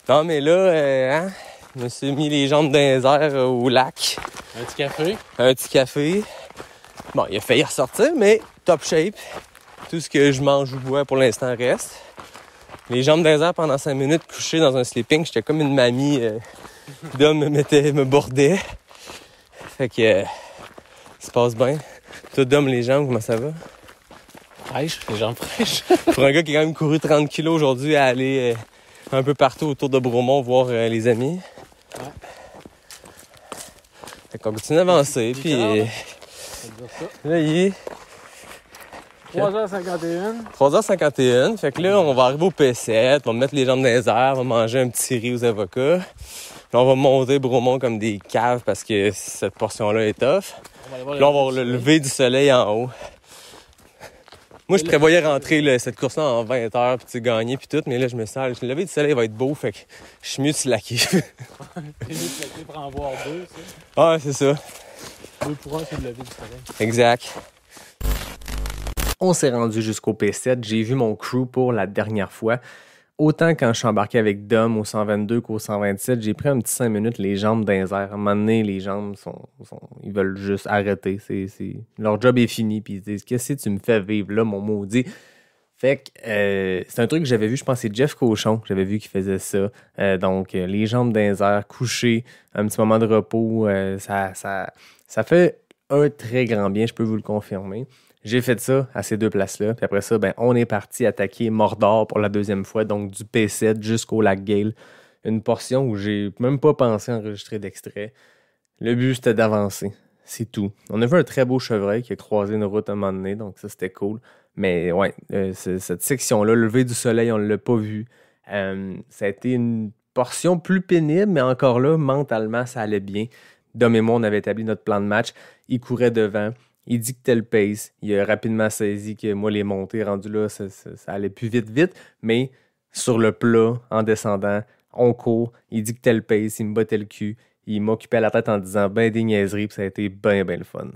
Non, mais là, je me suis mis les jambes dans les airs au lac. Un petit café? Un petit café. Bon, il a failli ressortir, mais top shape. Tout ce que je mange ou bois pour l'instant reste. Les jambes dans les airs pendant 5 minutes, couché dans un sleeping. J'étais comme une mamie. Dom me bordait. Fait que ça se passe bien. Toi, Dom, les jambes, comment ça va? fraîches, les jambes fraîches. Pour un gars qui a quand même couru 30 kilos aujourd'hui à aller un peu partout autour de Bromont voir les amis. Ouais. Fait qu'on continue d'avancer, puis là, il est 3h51. 3h51, fait que là, on va arriver au P7, on va mettre les jambes dans les airs, on va manger un petit riz aux avocats. Puis on va monter Bromont comme des caves parce que cette portion-là est tough. Là, on va voir le lever du soleil en haut. Moi, je prévoyais rentrer cette course-là en 20 heures, puis tu gagner, puis tout, mais là, je me sens, le lever du soleil va être beau, fait que je suis mieux de slacker. C'est mieux de slacker pour en voir deux, ça. Ouais, c'est ça. 2 pour 1, c'est le lever du soleil. Exact. On s'est rendu jusqu'au P7. J'ai vu mon crew pour la dernière fois. Autant quand je suis embarqué avec Dom au 122 qu'au 127, j'ai pris un petit 5 minutes, les jambes dans les airs. À un moment donné, les jambes ils veulent juste arrêter. Leur job est fini. Puis ils se disent, qu'est-ce que tu me fais vivre là, mon maudit? Fait que c'est un truc que j'avais vu, je pense que c'est Jeff Cochon, j'avais vu qu'il faisait ça. Donc, les jambes dans les airs, couchées, un petit moment de repos, ça fait un très grand bien, je peux vous le confirmer. J'ai fait ça à ces 2 places-là. Puis après ça, on est parti attaquer Mordor pour la 2e fois, donc du P7 jusqu'au lac Gale. Une portion où j'ai même pas pensé enregistrer d'extrait. Le but, c'était d'avancer. C'est tout. On a vu un très beau chevreuil qui a croisé une route à un moment donné, donc ça, c'était cool. Mais ouais, cette section-là, le lever du soleil, on ne l'a pas vu. Ça a été une portion plus pénible, mais encore là, mentalement, ça allait bien. Dom et moi, on avait établi notre plan de match. Il courait devant. Il dictait le pace. Il a rapidement saisi que moi, les montées rendues là, ça allait plus vite. Mais sur le plat, en descendant, on court. Il dictait le pace. Il me bottait le cul. Il m'occupait la tête en disant ben des niaiseries. Puis ça a été ben le fun.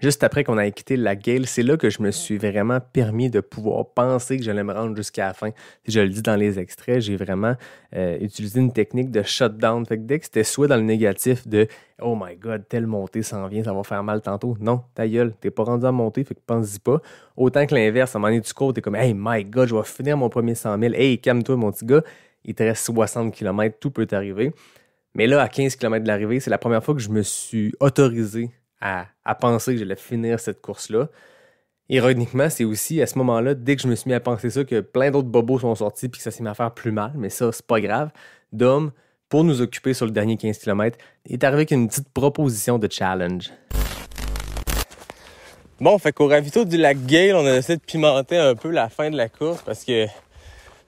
Juste après qu'on ait quitté la Gale, c'est là que je me suis vraiment permis de pouvoir penser que j'allais me rendre jusqu'à la fin. Je le dis dans les extraits, j'ai vraiment utilisé une technique de shutdown. Fait que dès que c'était soit dans le négatif de « Oh my God, telle montée s'en vient, ça va faire mal tantôt », non, ta gueule, t'es pas rendu à monter, fait que pense-y pas. Autant que l'inverse, à un moment donné, tu cours, t'es comme « Hey my God, je vais finir mon premier 100 000. Hey, calme-toi mon petit gars, il te reste 60 km, tout peut t'arriver. » Mais là, à 15 km de l'arrivée, c'est la première fois que je me suis autorisé à penser que j'allais finir cette course-là. Ironiquement, c'est aussi à ce moment-là, dès que je me suis mis à penser ça, que plein d'autres bobos sont sortis et que ça s'est mis à faire plus mal, mais ça, c'est pas grave. Dom, pour nous occuper sur le dernier 15 km, est arrivé avec une petite proposition de challenge. Bon, fait qu'au ravito du lac Gale, on a essayé de pimenter un peu la fin de la course parce que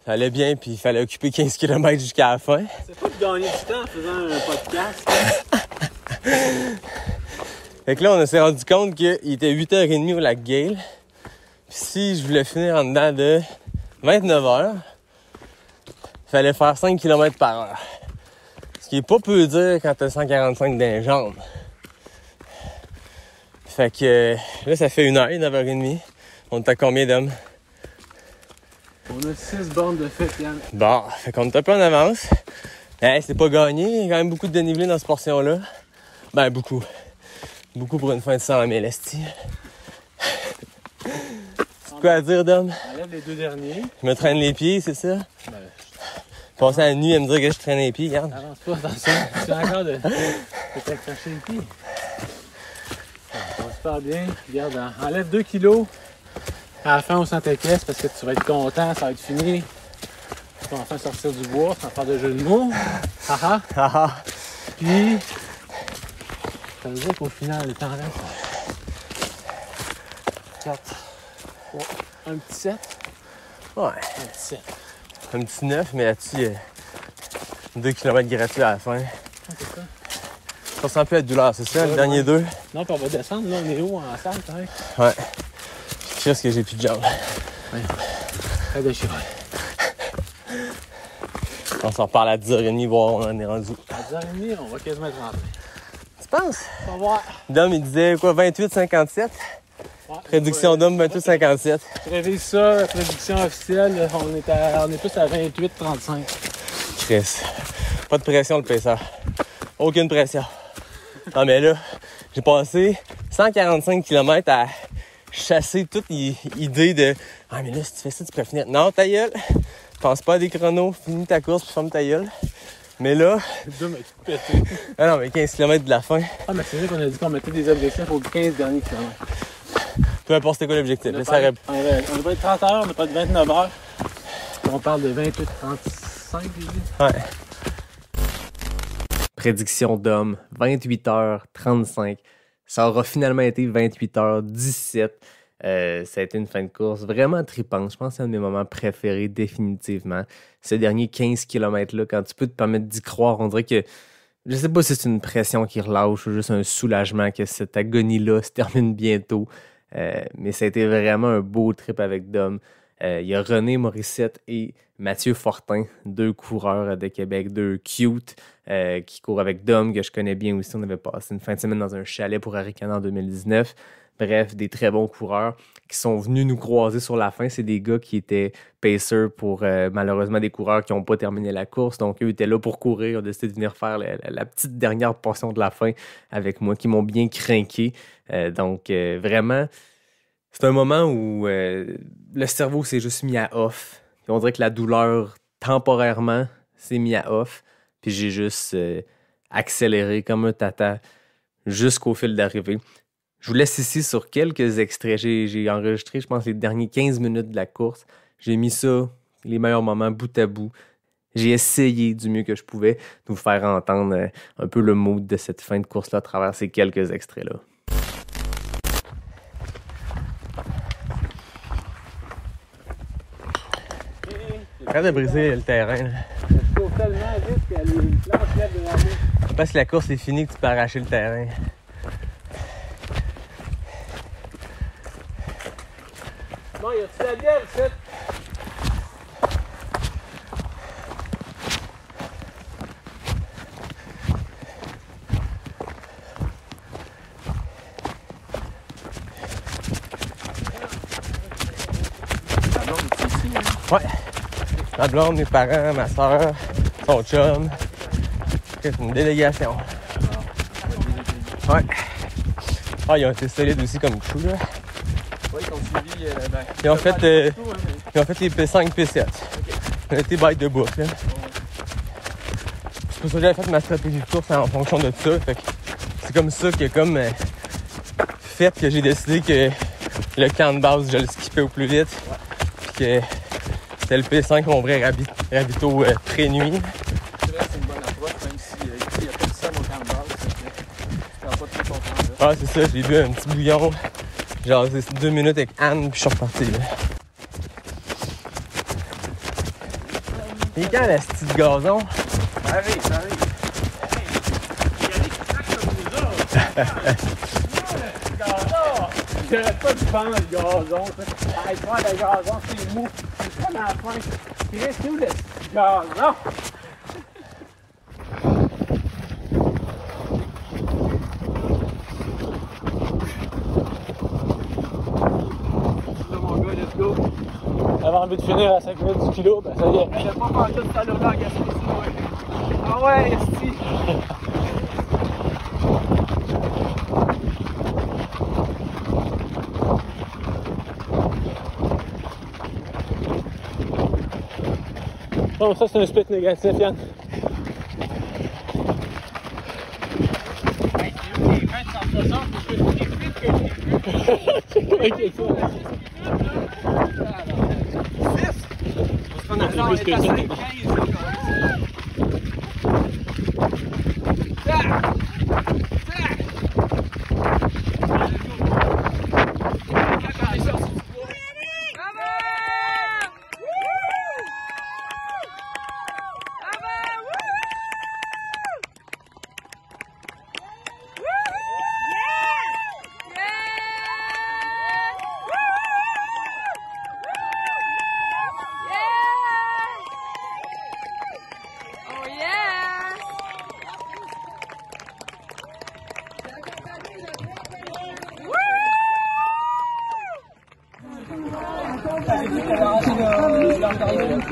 ça allait bien puis il fallait occuper 15 km jusqu'à la fin. C'est pas de gagner du temps en faisant un podcast. Fait que là, on s'est rendu compte qu'il était 8h30 au lac Gale. Puis si je voulais finir en dedans de 29h, il fallait faire 5 km par heure. Ce qui est pas peu dire quand t'as 145 dans les jambes. Fait que là, ça fait 1h, 9h30. On est à combien d'hommes? On a 6 bornes de fait, Yann. Bon, fait qu'on est un peu en avance. Hey, c'est pas gagné. Il y a quand même beaucoup de dénivelé dans cette portion-là. Ben, beaucoup. Beaucoup pour une fin de 100 000, esti. C'est quoi à dire, Dom? Enlève les 2 derniers. Je me traîne les pieds, c'est ça? Ben, Passer la nuit à me dire que je traîne les pieds, regarde. avance pas, attention. Tu as encore de t'accrocher les pieds. Ça va super bien. Regarde, enlève 2 kilos à la fin au centre caisse parce que tu vas être content, ça va être fini. Tu vas enfin sortir du bois sans faire de jeu de mots. Haha. Haha. Puis, ça veut dire qu'au final, le temps reste 4, 3, un petit 7. Ouais. Un petit 7. Un petit 9, mais là-dessus, 2 km gratuits à la fin. Ah, c'est ça. Ça sent plus la douleur, c'est ça, le dernier 2? Non, puis on va descendre, là, on est haut en salle, quand même. Ouais. Je sais que j'ai plus de jambes. Ouais. Très déchiré. On s'en reparle à 10h30, voir où on en est rendu. À 10h30, on va quasiment être rentré. Tu penses? On va voir. Dom, il disait quoi, 28,57? Ouais, Prédiction d'homme, 28,57. Je révise ça, la prédiction officielle, on est plus à 28,35. Chris. Pas de pression, le paisseur. Aucune pression. Non, mais là, j'ai passé 145 km à chasser toute idée de « Ah, mais là, si tu fais ça, tu peux finir. » Non, ta gueule. Pense pas à des chronos. Finis ta course, puis ferme ta gueule. Mais là... Ah non, mais 15 km de la fin. Ah, mais c'est vrai qu'on a dit qu'on mettait des objectifs aux 15 derniers kilomètres. Peu importe c'était quoi l'objectif. On devrait être 30 heures, on n'a pas de 29 heures. On parle de 28, 35, j'ai dit. Ouais. Prédiction d'homme, 28h35. Ça aura finalement été 28h17. Ça a été une fin de course vraiment tripante. Je pense que c'est un de mes moments préférés, définitivement. Ce dernier 15 km-là, quand tu peux te permettre d'y croire, on dirait que je sais pas si c'est une pression qui relâche ou juste un soulagement que cette agonie-là se termine bientôt. Mais ça a été vraiment un beau trip avec Dom. Il y a René Morissette et Mathieu Fortin, 2 coureurs de Québec, 2 cute, qui courent avec Dom, que je connais bien aussi. On avait passé une fin de semaine dans un chalet pour Arikana en 2019. Bref, des très bons coureurs qui sont venus nous croiser sur la fin. C'est des gars qui étaient pacers pour malheureusement des coureurs qui n'ont pas terminé la course. Donc, eux étaient là pour courir. Ils ont décidé de venir faire la petite dernière portion de la fin avec moi, qui m'ont bien crinqué. Donc, vraiment, c'est un moment où le cerveau s'est juste mis à off. Puis on dirait que la douleur, temporairement, s'est mis à off. Puis j'ai juste accéléré comme un tata jusqu'au fil d'arrivée. Je vous laisse ici sur quelques extraits. J'ai enregistré, je pense, les derniers 15 minutes de la course. J'ai mis ça, les meilleurs moments, bout à bout. J'ai essayé du mieux que je pouvais de vous faire entendre un peu le mood de cette fin de course-là à travers ces quelques extraits-là. Arrête de briser le terrain. Là. Je cours tellement vite qu'il y a les planches lèvres devant moi. Parce que la course est finie que tu peux arracher le terrain. Bon, y a-tu la bière ici? Ouais. Ma blonde, mes parents, ma soeur, son chum. C'est une délégation. Ouais. Ah, ils ont été solides aussi comme chou, là. Oui, ils ont suivi. Ils ont fait les P5, P7. On a été bête de bouffe, là. C'est pour ça que j'avais fait ma stratégie de course en fonction de ça. Fait que c'est comme ça que fait que j'ai décidé que le camp de base, je le skippais au plus vite. Puis que c'était le P5, mon vrai ravito pré-nuit. C'est vrai, c'est une bonne approche, même si il n'y a pas de somme au camp de base. Tu prends pas tout ton temps là. Ah, c'est ça, j'ai bu un petit bouillon. Genre, c'est 2 minutes avec Anne, puis je suis reparti, là. Et quand la petite gazon? Ça arrive. Il y a des qui craquent comme nous autres. J'aurais pas dû prendre le gazon. Arrête pas le gazon, c'est mou. C'est pas dans la fin. Il reste où le petit gazon? J'avais envie de finir à 5 minutes du kilo, ben ça y est. Elle a pas pensé de ça là, Gaspésie, ouais. Ah ouais, esti! Bon, ça c'est un split négatif, Yann. Hey, c'est où les 20-160? Parce que c'est des splits que j'ai vu. Ok, ça. On a fait plus que ça.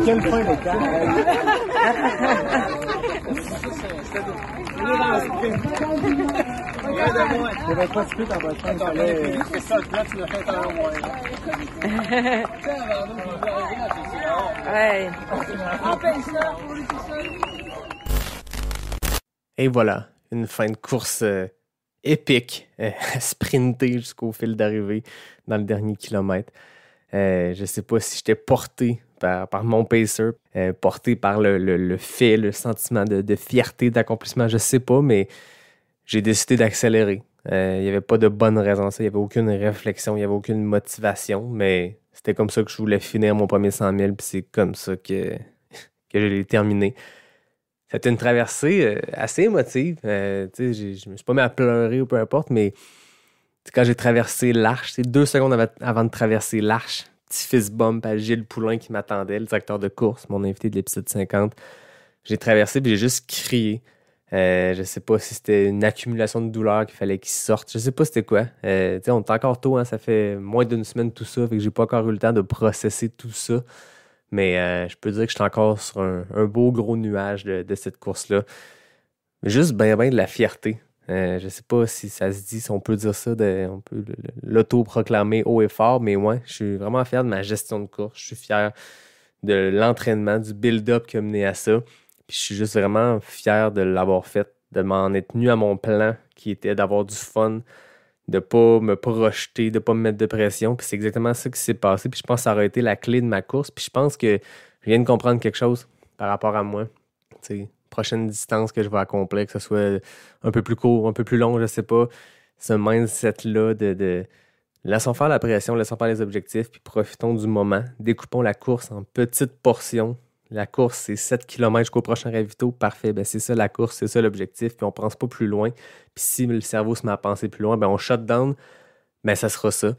Quelle fin de camp! Il n'y avait pas de suite en votre fin. C'est ça, là tu l'as fait en moins. Ouais. Et voilà, une fin de course épique à sprinter jusqu'au fil d'arrivée dans le dernier kilomètre. Je sais pas si j'étais porté par mon pacer, porté par le fait, le sentiment de fierté, d'accomplissement, je sais pas, mais j'ai décidé d'accélérer. Il n'y avait pas de bonne raison à ça, il n'y avait aucune réflexion, il n'y avait aucune motivation, mais c'était comme ça que je voulais finir mon premier 100 000, puis c'est comme ça que je l'ai terminé. C'était une traversée assez émotive. Je me suis pas mis à pleurer ou peu importe, mais quand j'ai traversé l'Arche, 2 secondes avant de traverser l'Arche, petit fist bump à Gilles Poulain qui m'attendait, le directeur de course, mon invité de l'épisode 50. J'ai traversé puis j'ai juste crié. Je sais pas si c'était une accumulation de douleur qu'il fallait qu'il sorte. Je sais pas c'était quoi. On est encore tôt, hein, ça fait moins d'une semaine tout ça, fait que j'ai pas encore eu le temps de processer tout ça. Mais je peux dire que je suis encore sur un beau gros nuage de cette course-là. Mais juste ben de la fierté. Je sais pas si ça se dit, si on peut dire ça, on peut l'auto-proclamer haut et fort, mais ouais, je suis vraiment fier de ma gestion de course. Je suis fier de l'entraînement, du build-up qui a mené à ça. Puis je suis juste vraiment fier de l'avoir fait, de m'en être tenu à mon plan, qui était d'avoir du fun, de pas me projeter, de pas me mettre de pression. Puis c'est exactement ça qui s'est passé. Puis je pense que ça aurait été la clé de ma course. Puis je pense que je viens de comprendre quelque chose par rapport à moi. T'sais, prochaine distance que je vais accomplir, que ce soit un peu plus court, un peu plus long, je sais pas. Ce mindset-là de laissons faire la pression, laissons faire les objectifs, puis profitons du moment. Découpons la course en petites portions. La course, c'est 7 km jusqu'au prochain ravito. Parfait, ben c'est ça la course, c'est ça l'objectif, puis on pense pas plus loin. Puis si le cerveau se met à penser plus loin, ben on shut down, ben ça sera ça.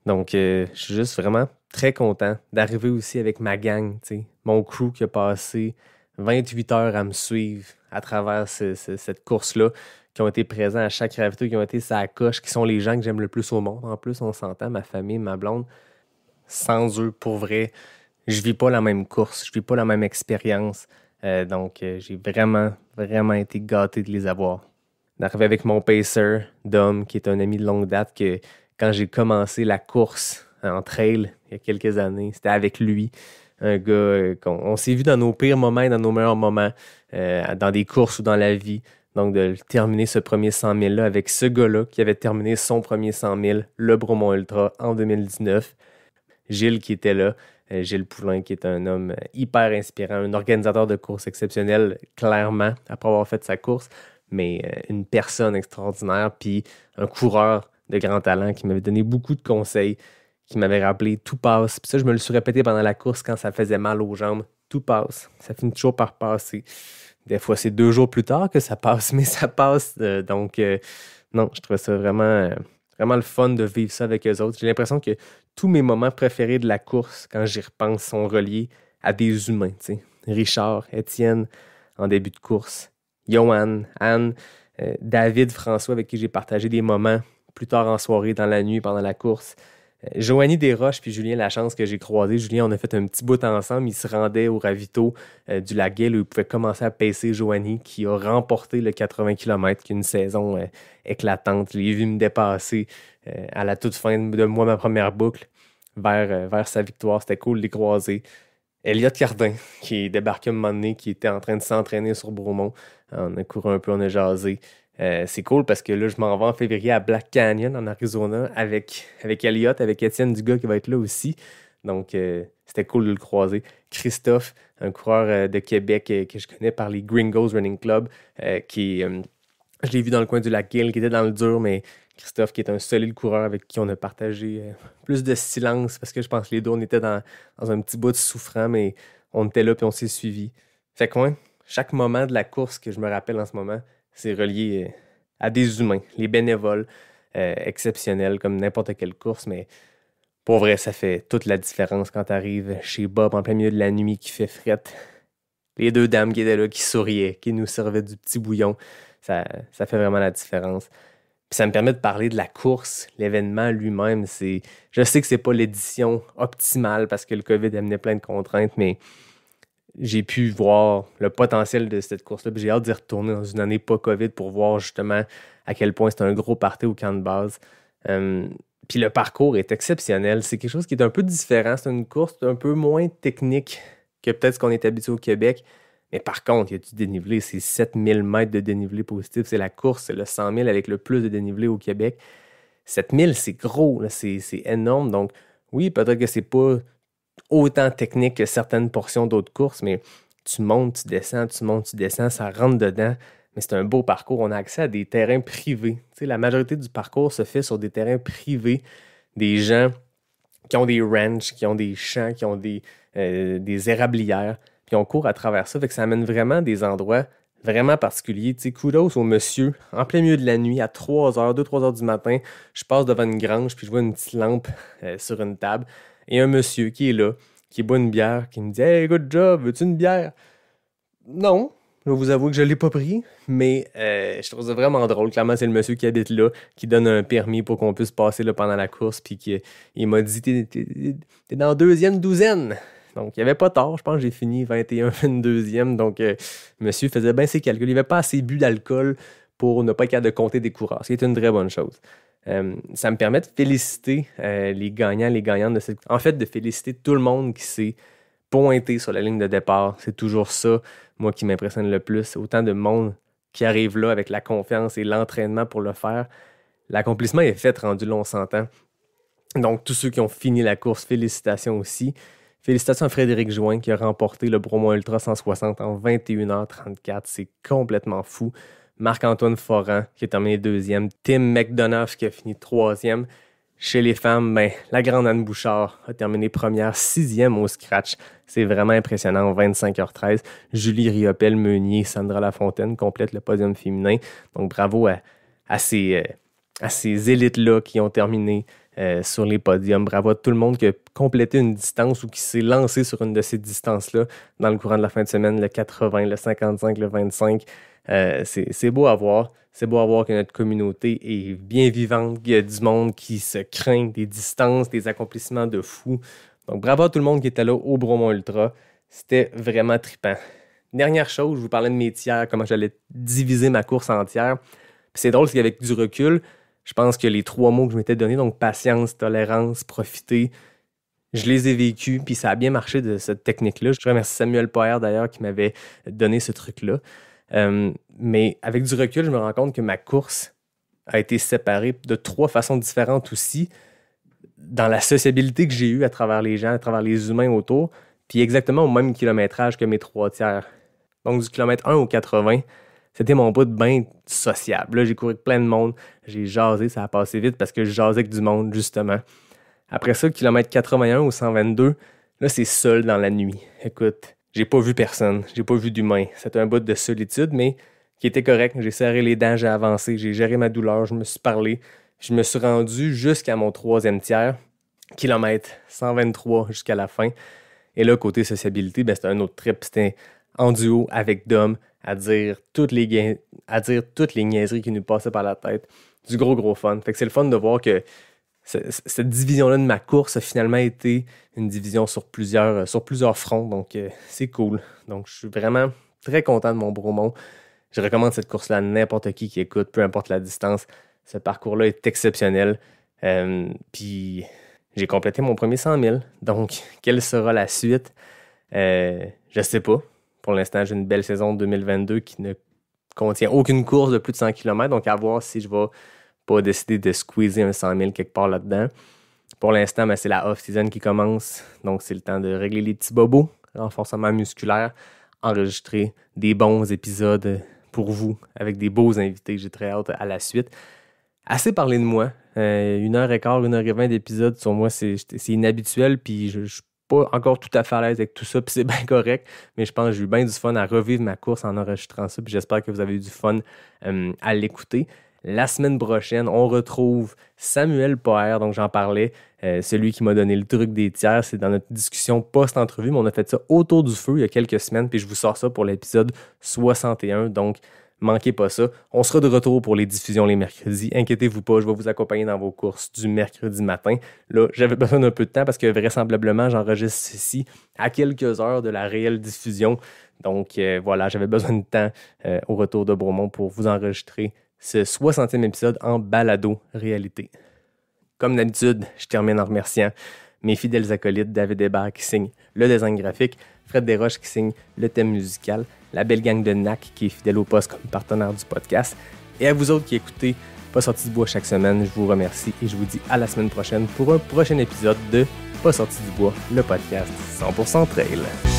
Donc, je suis juste vraiment très content d'arriver aussi avec ma gang, t'sais. Mon crew qui a passé 28 heures à me suivre à travers cette course-là, qui ont été présents à chaque ravito, qui ont été sa coche, qui sont les gens que j'aime le plus au monde. En plus, on s'entend, ma famille, ma blonde. Sans eux, pour vrai, je vis pas la même course, je vis pas la même expérience. Donc, j'ai vraiment, vraiment été gâté de les avoir. D'arriver avec mon pacer, Dom, qui est un ami de longue date, que quand j'ai commencé la course en trail il y a quelques années, c'était avec lui. Un gars on s'est vu dans nos pires moments et dans nos meilleurs moments, dans des courses ou dans la vie. Donc, de terminer ce premier 100 000-là avec ce gars-là qui avait terminé son premier 100 000, le Bromont Ultra, en 2019. Gilles qui était là. Gilles Poulain, qui est un homme hyper inspirant, un organisateur de courses exceptionnel, clairement, après avoir fait sa course, mais une personne extraordinaire, puis un coureur de grand talent qui m'avait donné beaucoup de conseils, qui m'avait rappelé « tout passe ». Puis ça, je me le suis répété pendant la course quand ça faisait mal aux jambes. « Tout passe ». Ça finit toujours par passer. Des fois, c'est 2 jours plus tard que ça passe, mais ça passe. Donc, non, je trouvais ça vraiment... vraiment le fun de vivre ça avec eux autres. J'ai l'impression que tous mes moments préférés de la course, quand j'y repense, sont reliés à des humains. T'sais. Richard, Étienne, en début de course, Johan, Anne, David, François, avec qui j'ai partagé des moments plus tard en soirée, dans la nuit, pendant la course. Joanie Desroches puis Julien Lachance que j'ai croisé. Julien, on a fait un petit bout ensemble. Il se rendait au ravito du Lac-Guil où il pouvait commencer à pacer Joanie qui a remporté le 80 km, qui est une saison éclatante. Je l'ai vu me dépasser à la toute fin de moi, ma première boucle, vers sa victoire. C'était cool de les croiser. Elliot Cardin qui est débarqué un moment donné, qui était en train de s'entraîner sur Bromont. On a couru un peu, on a jasé. C'est cool parce que là, je m'en vais en février à Black Canyon, en Arizona, avec Elliot, avec Étienne Dugas qui va être là aussi. Donc, c'était cool de le croiser. Christophe, un coureur de Québec que je connais par les Gringos Running Club, je l'ai vu dans le coin du Lac-Guil, qui était dans le dur, mais Christophe, qui est un solide coureur avec qui on a partagé plus de silence, parce que je pense que les deux, on était dans un petit bout de souffrant, mais on était là puis on s'est suivis. Fait que, ouais, chaque moment de la course que je me rappelle en ce moment, c'est relié à des humains, les bénévoles exceptionnels comme n'importe quelle course, mais pour vrai, ça fait toute la différence quand tu arrives chez Bob en plein milieu de la nuit qui fait frette. Les 2 dames qui étaient là, qui souriaient, qui nous servaient du petit bouillon, ça fait vraiment la différence. Puis ça me permet de parler de la course, l'événement lui-même. Je sais que c'est pas l'édition optimale parce que le COVID amenait plein de contraintes, mais j'ai pu voir le potentiel de cette course-là. Puis j'ai hâte d'y retourner dans une année pas COVID pour voir justement à quel point c'est un gros party au camp de base. Puis le parcours est exceptionnel. C'est quelque chose qui est un peu différent. C'est une course un peu moins technique que peut-être ce qu'on est habitué au Québec. Mais par contre, il y a du dénivelé. C'est 7000 mètres de dénivelé positif. C'est la course, c'est le 100 000 avec le plus de dénivelé au Québec. 7000, c'est gros, là, c'est énorme. Donc, oui, peut-être que c'est pas autant technique que certaines portions d'autres courses, mais tu montes, tu descends, ça rentre dedans. Mais c'est un beau parcours. On a accès à des terrains privés. Tu sais, la majorité du parcours se fait sur des terrains privés. Des gens qui ont des ranchs, qui ont des champs, qui ont des érablières. Puis on court à travers ça. Fait que ça amène vraiment des endroits vraiment particuliers. Tu sais, kudos au monsieur, en plein milieu de la nuit, à 2-3 heures du matin, je passe devant une grange, puis je vois une petite lampe sur une table. Et un monsieur qui est là, qui boit une bière, qui me dit « Hey, good job, veux-tu une bière? » Non, je vais vous avouer que je ne l'ai pas pris, mais je trouve ça vraiment drôle. Clairement, c'est le monsieur qui habite là, qui donne un permis pour qu'on puisse passer là pendant la course, puis il m'a dit « T'es dans la deuxième douzaine. » Donc, il n'y avait pas tort. Je pense que j'ai fini 21, 22e. Donc, monsieur faisait bien ses calculs. Il n'avait pas assez bu d'alcool pour ne pas être capable de compter des coureurs, ce qui est une très bonne chose. Ça me permet de féliciter les gagnants, les gagnantes de cette... En fait, de féliciter tout le monde qui s'est pointé sur la ligne de départ. C'est toujours ça, moi, qui m'impressionne le plus. Autant de monde qui arrive là avec la confiance et l'entraînement pour le faire. L'accomplissement est fait, rendu là, on s'entend. Donc, tous ceux qui ont fini la course, félicitations aussi. Félicitations à Frédéric Join qui a remporté le Bromont Ultra 160 en 21h34. C'est complètement fou. Marc-Antoine Foran qui a terminé deuxième. Tim McDonough qui a fini troisième. Chez les femmes, la grande Anne Bouchard a terminé première, 6e au scratch. C'est vraiment impressionnant en 25h13. Julie Riopel-Meunier, Sandra Lafontaine complètent le podium féminin. Donc bravo à ces élites-là qui ont terminé sur les podiums. Bravo à tout le monde qui a complété une distance ou qui s'est lancé sur une de ces distances-là dans le courant de la fin de semaine, le 80, le 55, le 25. C'est beau à voir. C'est beau à voir que notre communauté est bien vivante, qu'il y a du monde qui se craint des distances, des accomplissements de fou. Donc bravo à tout le monde qui était là au Bromont Ultra. C'était vraiment trippant. Dernière chose, je vous parlais de mes tiers, comment j'allais diviser ma course en tiers. Puis c'est drôle, c'est qu'avec du recul, je pense que les 3 mots que je m'étais donnés, donc patience, tolérance, profiter, je les ai vécus, puis ça a bien marché de cette technique-là. Je remercie Samuel Poher d'ailleurs qui m'avait donné ce truc-là. Mais avec du recul, je me rends compte que ma course a été séparée de 3 façons différentes aussi dans la sociabilité que j'ai eue à travers les gens, à travers les humains autour, puis exactement au même kilométrage que mes 3 tiers. Donc du kilomètre 1 au 80, c'était mon bout de bain sociable. Là, j'ai couru avec plein de monde, j'ai jasé, ça a passé vite parce que je jasais avec du monde, justement. Après ça, kilomètre 81 au 122, là, c'est seul dans la nuit. Écoute, j'ai pas vu personne, j'ai pas vu d'humain. C'était un bout de solitude, mais qui était correct. J'ai serré les dents, j'ai avancé, j'ai géré ma douleur, je me suis parlé. Je me suis rendu jusqu'à mon 3e tiers, kilomètre 123 jusqu'à la fin. Et là, côté sociabilité, c'était un autre trip. C'était en duo avec Dom à dire toutes les niaiseries qui nous passaient par la tête. Du gros fun. Fait que c'est le fun de voir que cette division-là de ma course a finalement été une division sur plusieurs fronts. Donc, c'est cool. Donc, je suis vraiment très content de mon Bromont. Je recommande cette course-là à n'importe qui écoute, peu importe la distance. Ce parcours-là est exceptionnel. Puis, j'ai complété mon premier 100 000. Donc, quelle sera la suite? Je sais pas. Pour l'instant, j'ai une belle saison 2022 qui ne contient aucune course de plus de 100 km. Donc, à voir si je vais pas décider de squeezer un 100 000 quelque part là-dedans. Pour l'instant, c'est la off-season qui commence. Donc, c'est le temps de régler les petits bobos, renforcement musculaire, enregistrer des bons épisodes pour vous avec des beaux invités. J'ai très hâte à la suite. Assez parlé de moi. 1h15, 1h20 d'épisodes sur moi, c'est inhabituel. Puis, je suis pas encore tout à fait à l'aise avec tout ça. Puis, c'est bien correct. Mais je pense que j'ai eu bien du fun à revivre ma course en enregistrant ça. Puis, j'espère que vous avez eu du fun à l'écouter. La semaine prochaine, on retrouve Samuel Poher, donc j'en parlais, celui qui m'a donné le truc des tiers. C'est dans notre discussion post-entrevue, mais on a fait ça autour du feu il y a quelques semaines, puis je vous sors ça pour l'épisode 61, donc manquez pas ça. On sera de retour pour les diffusions les mercredis. Inquiétez-vous pas, je vais vous accompagner dans vos courses du mercredi matin. Là, j'avais besoin d'un peu de temps parce que vraisemblablement, j'enregistre ceci à quelques heures de la réelle diffusion. Donc voilà, j'avais besoin de temps au retour de Bromont pour vous enregistrer ce 60e épisode en balado réalité. Comme d'habitude, je termine en remerciant mes fidèles acolytes David Hébert qui signe le design graphique, Fred Desroches qui signe le thème musical, la belle gang de NAC qui est fidèle au poste comme partenaire du podcast, et à vous autres qui écoutez Pas sorti du bois chaque semaine, je vous remercie et je vous dis à la semaine prochaine pour un prochain épisode de Pas sorti du bois, le podcast 100% trail.